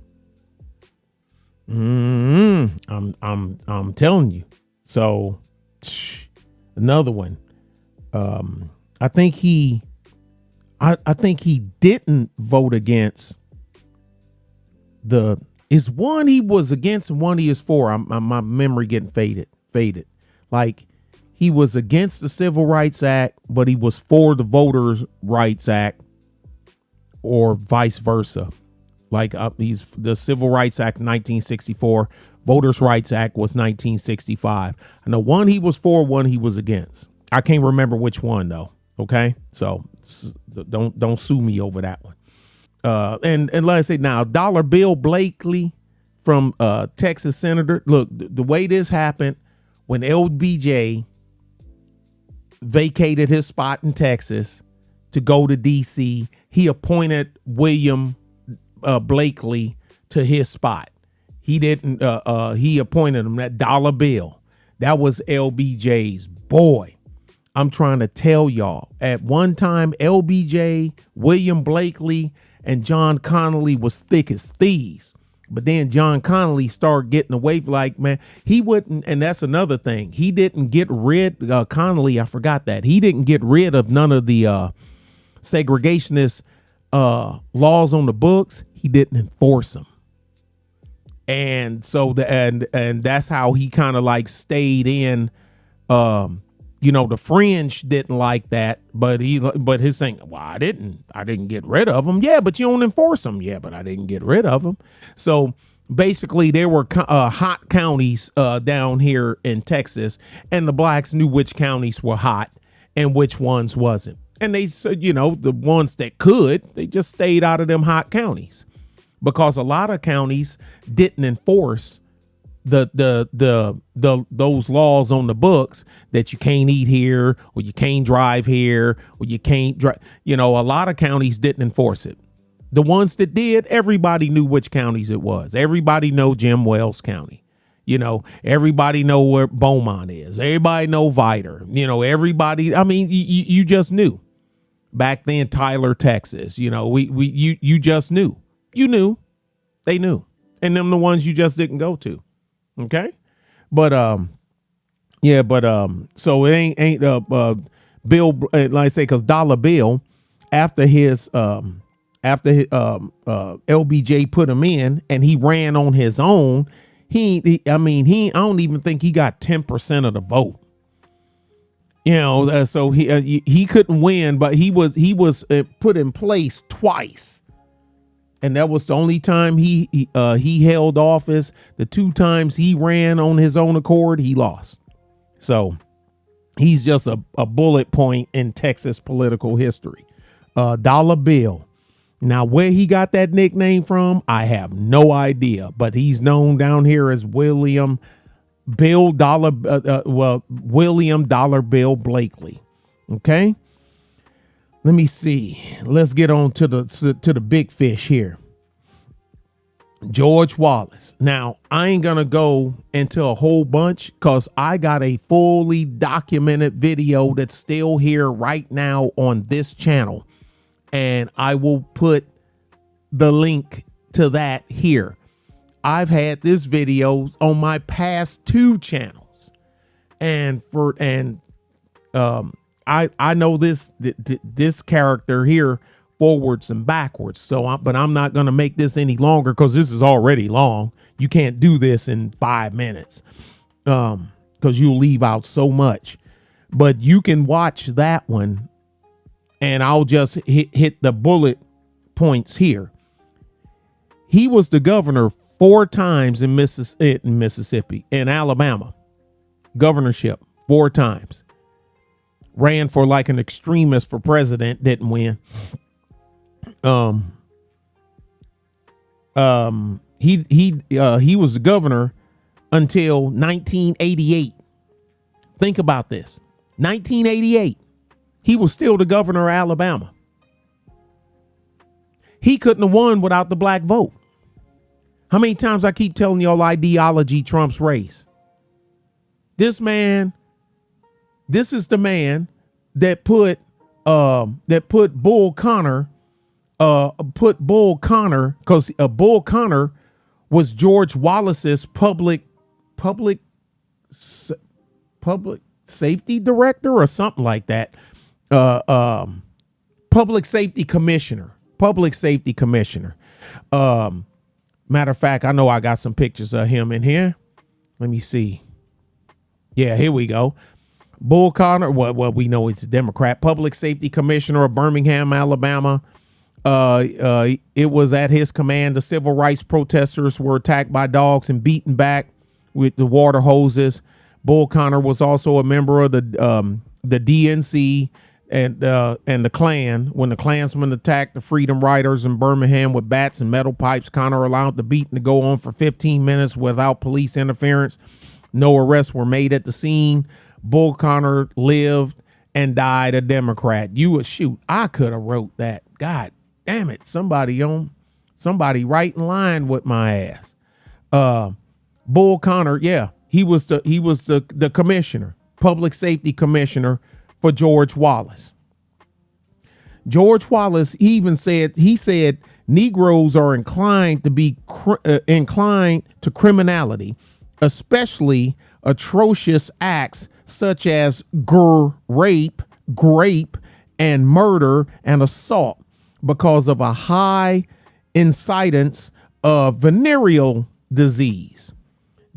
I'm telling you. So, another one. I think he didn't vote against is one he was against and one he is for. My memory getting faded. Like, he was against the Civil Rights Act, but he was for the Voters' Rights Act, or vice versa. Like, he's the Civil Rights Act 1964, Voters' Rights Act was 1965. I know one he was for, one he was against. I can't remember which one though. Okay, so don't sue me over that one. And like I say, now Dollar Bill Blakely from Texas senator. Look, the way this happened, when LBJ vacated his spot in Texas to go to DC, he appointed William Blakely to his spot. He didn't. He appointed him. That Dollar Bill, that was LBJ's boy. I'm trying to tell y'all, at one time, LBJ, William Blakely, and John Connally was thick as thieves. But then John Connally started getting away, like, man, he wouldn't. And that's another thing. He didn't get rid, Connally, I forgot that. He didn't get rid of none of the segregationist laws on the books. He didn't enforce them. And so and that's how he kind of like stayed in, the fringe didn't like that, but his thing, well, I didn't get rid of them. Yeah, but you don't enforce them. Yeah, but I didn't get rid of them. So basically there were hot counties down here in Texas, and the blacks knew which counties were hot and which ones wasn't. And they said, the ones that could, they just stayed out of them hot counties, because a lot of counties didn't enforce those laws on the books that you can't eat here, or you can't drive here, or you can't drive. A lot of counties didn't enforce it. The ones that did, everybody knew which counties it was. Everybody know Jim Wells County. Everybody know where Beaumont is. Everybody know Vidor. Everybody. I mean, you just knew. Back then, Tyler, Texas. You just knew. You knew. They knew. And them the ones you just didn't go to. Okay. But so it ain't Bill, like I say, because Dollar Bill, after LBJ put him in and he ran on his own, I don't even think he got 10% of the vote. So he couldn't win, but he was put in place twice. And that was the only time he held office. The 2 times he ran on his own accord, he lost. So he's just a bullet point in Texas political history. Dollar Bill. Now, where he got that nickname from, I have no idea. But he's known down here as William Dollar Bill Blakely. Okay. Let me see. Let's get on to the big fish here. George Wallace. Now, I ain't going to go into a whole bunch because I got a fully documented video that's still here right now on this channel. And I will put the link to that here. I've had this video on my past 2 channels. And I know this character here forwards and backwards. But I'm not going to make this any longer because this is already long. You can't do this in 5 minutes because you'll leave out so much. But you can watch that one, and I'll just hit the bullet points here. He was the governor 4 times in Mississippi, in Alabama. Governorship 4 times. Ran for like an extremist for president, didn't win. He was the governor until 1988. Think about this. 1988. He was still the governor of Alabama. He couldn't have won without the black vote. How many times I keep telling y'all ideology trumps race? This is the man that put Bull Connor, because Bull Connor was George Wallace's public safety director or something like that. Public safety commissioner. Matter of fact, I know I got some pictures of him in here. Let me see. Yeah, here we go. Bull Connor, well, we know he's a Democrat, public safety commissioner of Birmingham, Alabama. It was at his command the civil rights protesters were attacked by dogs and beaten back with the water hoses. Bull Connor was also a member of the DNC and the Klan. When the Klansmen attacked the Freedom Riders in Birmingham with bats and metal pipes, Connor allowed the beating to go on for 15 minutes without police interference. No arrests were made at the scene. Bull Connor lived and died a Democrat. I could have wrote that. God damn it. Somebody right in line with my ass. Bull Connor, yeah, he was the commissioner, public safety commissioner for George Wallace. George Wallace even said Negroes are inclined to criminality, especially atrocious acts such as rape, and murder and assault because of a high incidence of venereal disease.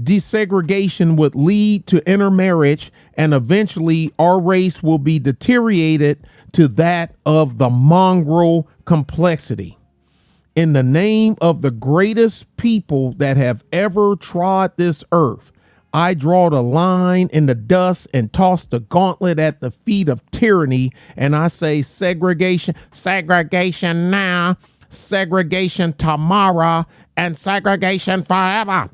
Desegregation would lead to intermarriage, and eventually our race will be deteriorated to that of the mongrel complexity. In the name of the greatest people that have ever trod this earth, I draw the line in the dust and toss the gauntlet at the feet of tyranny, and I say segregation now, segregation tomorrow, and segregation forever.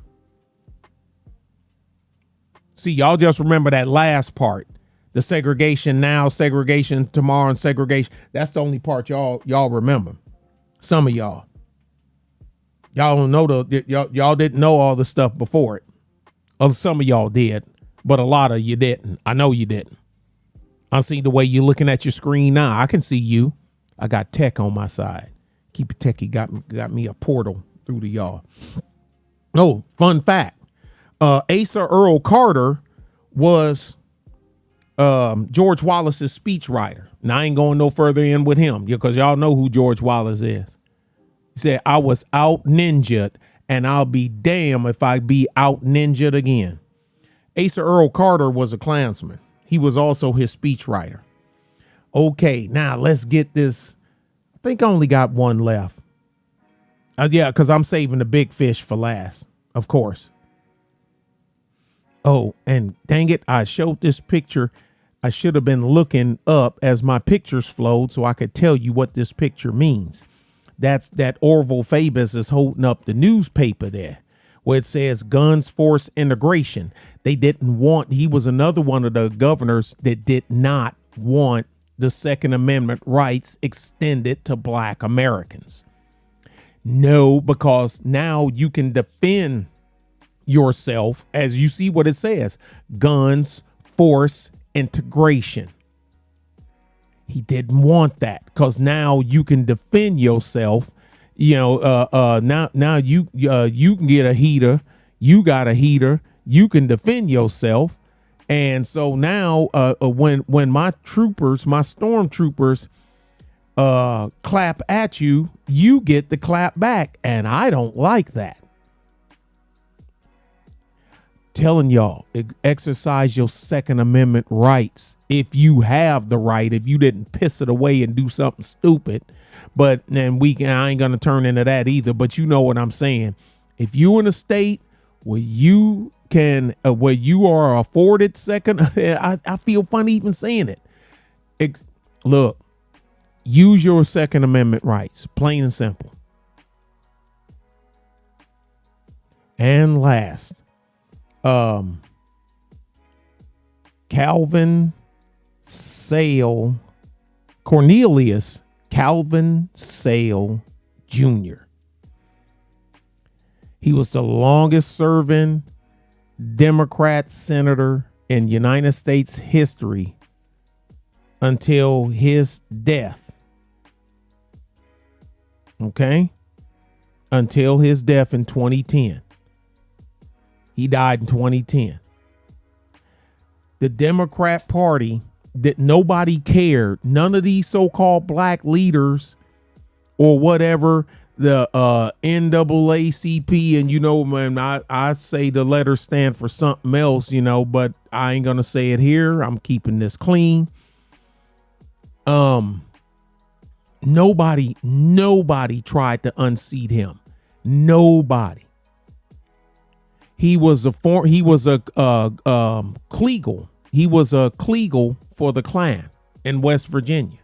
See, y'all just remember that last part. The segregation now, segregation tomorrow, and segregation. That's the only part y'all remember. Some of y'all. Y'all don't know y'all didn't know all the stuff before it. Some of y'all did, but a lot of you didn't. I know you didn't. I see the way you're looking at your screen now. I can see you. I got tech on my side. Keep it techie. Got me a portal through to y'all. Oh, fun fact. Asa Earl Carter was George Wallace's speechwriter. Now, I ain't going no further in with him because y'all know who George Wallace is. He said, I was out ninja'd and I'll be damned if I be out ninjaed again. Asa Earl Carter was a Klansman. He was also his speechwriter. Okay, now let's get this. I think I only got one left. Yeah, because I'm saving the big fish for last, of course. Oh, and dang it, I showed this picture. I should have been looking up as my pictures flowed so I could tell you what this picture means. That's that Orville Fabus is holding up the newspaper there where it says guns force integration. They didn't want, he was another one of the governors that did not want the Second Amendment rights extended to black Americans. No, because now you can defend yourself, as you see what it says, guns force integration. He didn't want that because now you can defend yourself. Now you can get a heater. You got a heater. You can defend yourself. And so now when my stormtroopers clap at you, you get the clap back. And I don't like that. Telling y'all, exercise your Second Amendment rights if you have the right, if you didn't piss it away and do something stupid. But then I ain't gonna turn into that either, but you know what I'm saying. If you in a state where you are afforded second, I feel funny even saying it. Look, use your Second Amendment rights, plain and simple. And last, Cornelius Calvin Sale Jr. He was the longest serving Democrat senator in United States history until his death. Okay? Until his death in 2010. He died in 2010. The Democrat Party, that nobody cared. None of these so-called black leaders or whatever, the NAACP, and man, I say the letters stand for something else, but I ain't gonna say it here. I'm keeping this clean. Nobody tried to unseat him. Nobody. He was a Kliegel. He was a Kliegel for the Klan in West Virginia.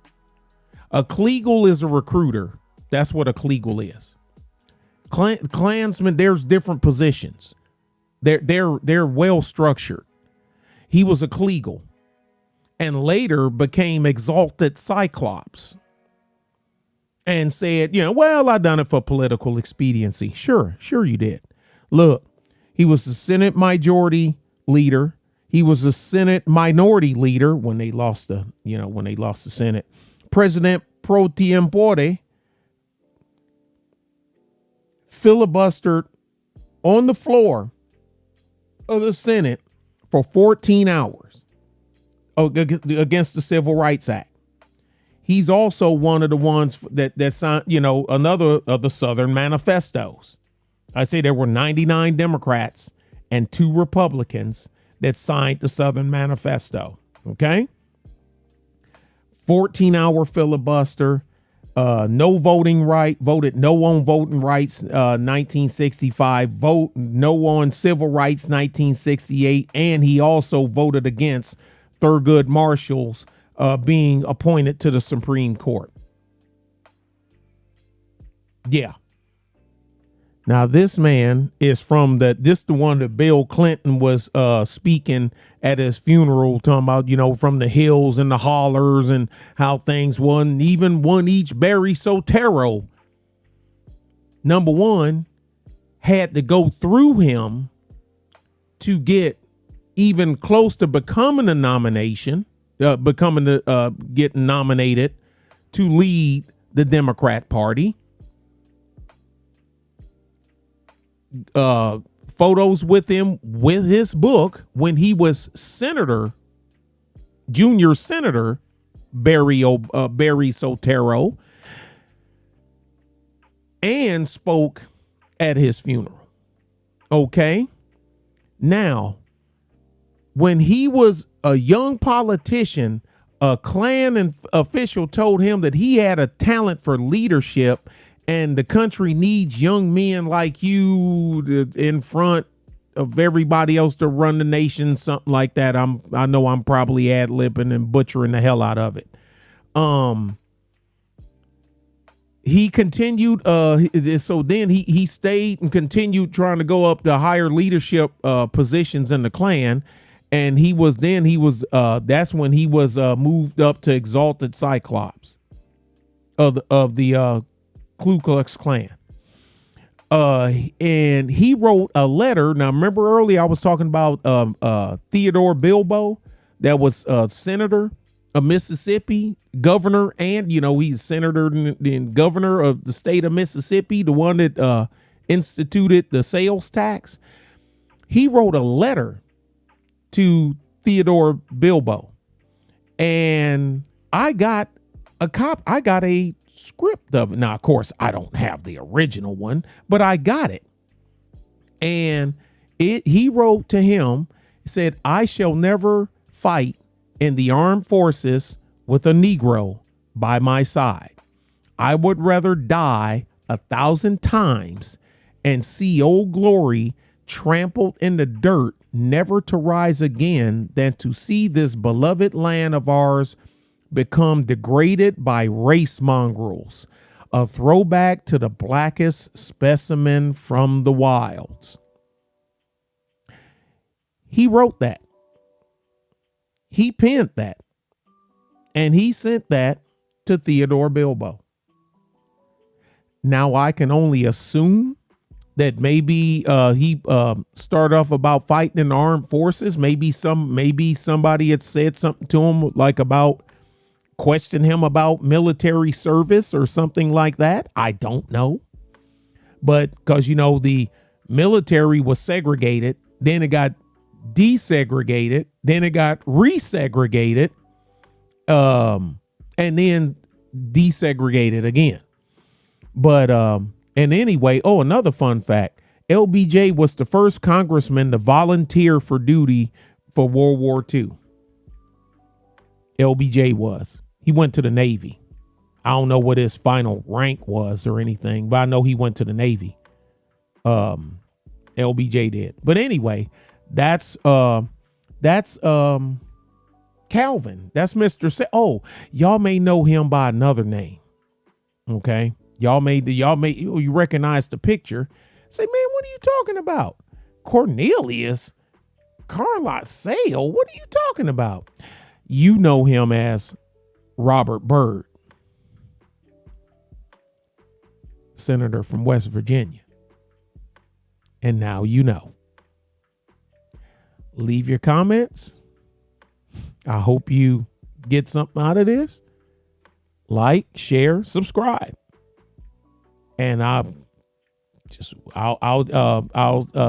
A Kliegel is a recruiter. That's what a Kliegel is. Klansmen, there's different positions. They're well structured. He was a Kliegel and later became exalted Cyclops and said, well, I done it for political expediency. Sure you did. Look, he was the Senate majority leader. He was the Senate minority leader when they lost the Senate. President pro tempore filibustered on the floor of the Senate for 14 hours against the Civil Rights Act. He's also one of the ones that signed, another of the Southern manifestos. I say there were 99 Democrats and 2 Republicans that signed the Southern Manifesto. Okay. 14-hour filibuster, no voting right, voted no on voting rights, 1965, vote no on civil rights, 1968. And he also voted against Thurgood Marshall's being appointed to the Supreme Court. Yeah. Now, this man is from the one that Bill Clinton was speaking at his funeral, talking about, from the hills and the hollers and how things won, even one each Barry Soetoro, number one, had to go through him to get even close to becoming a nomination, getting nominated to lead the Democrat Party. Photos with him with his book when he was junior senator Barry Soetoro, and spoke at his funeral. Okay. Now, when he was a young politician, a Klan official told him that he had a talent for leadership and the country needs young men like you in front of everybody else to run the nation, something like that. I know I'm probably ad-libbing and butchering the hell out of it. He continued, so then he stayed and continued trying to go up to higher leadership positions in the Klan. And that's when he was moved up to exalted Cyclops of the Ku Klux Klan. And he wrote a letter. Now, remember earlier I was talking about Theodore Bilbo, that was senator of Mississippi, governor, and he's senator and governor of the state of Mississippi, the one that instituted the sales tax. He wrote a letter to Theodore Bilbo, and I got a script of it. Now, of course, I don't have the original one, but I got it. And he wrote to him, said, "I shall never fight in the armed forces with a Negro by my side. I would rather die 1,000 times and see Old Glory trampled in the dirt, never to rise again, than to see this beloved land of ours become degraded by race mongrels, a throwback to the blackest specimen from the wilds." He wrote that. He penned that. And he sent that to Theodore Bilbo. Now, I can only assume that maybe he started off about fighting in the armed forces. Maybe somebody had said something to him, like about question him about military service or something like that. I don't know. But because, the military was segregated, then it got desegregated, then it got resegregated, and then desegregated again. But and anyway, another fun fact, LBJ was the first congressman to volunteer for duty for World War II. LBJ was. He went to the Navy. I don't know what his final rank was or anything, but I know he went to the Navy. LBJ did. But anyway, that's Calvin. That's Mr. Y'all may know him by another name. Okay. You recognize the picture. Say, man, what are you talking about? Cornelius Carlot Sale. What are you talking about? You know him as Robert Byrd, senator from West Virginia. And now you know. Leave your comments. I hope you get something out of this. Like, share, subscribe. And I'll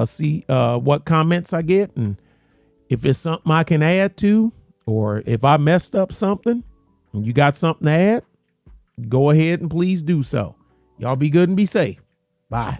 see what comments I get, and if it's something I can add to, or if I messed up something and you got something to add, go ahead and please do so. Y'all be good and be safe. Bye.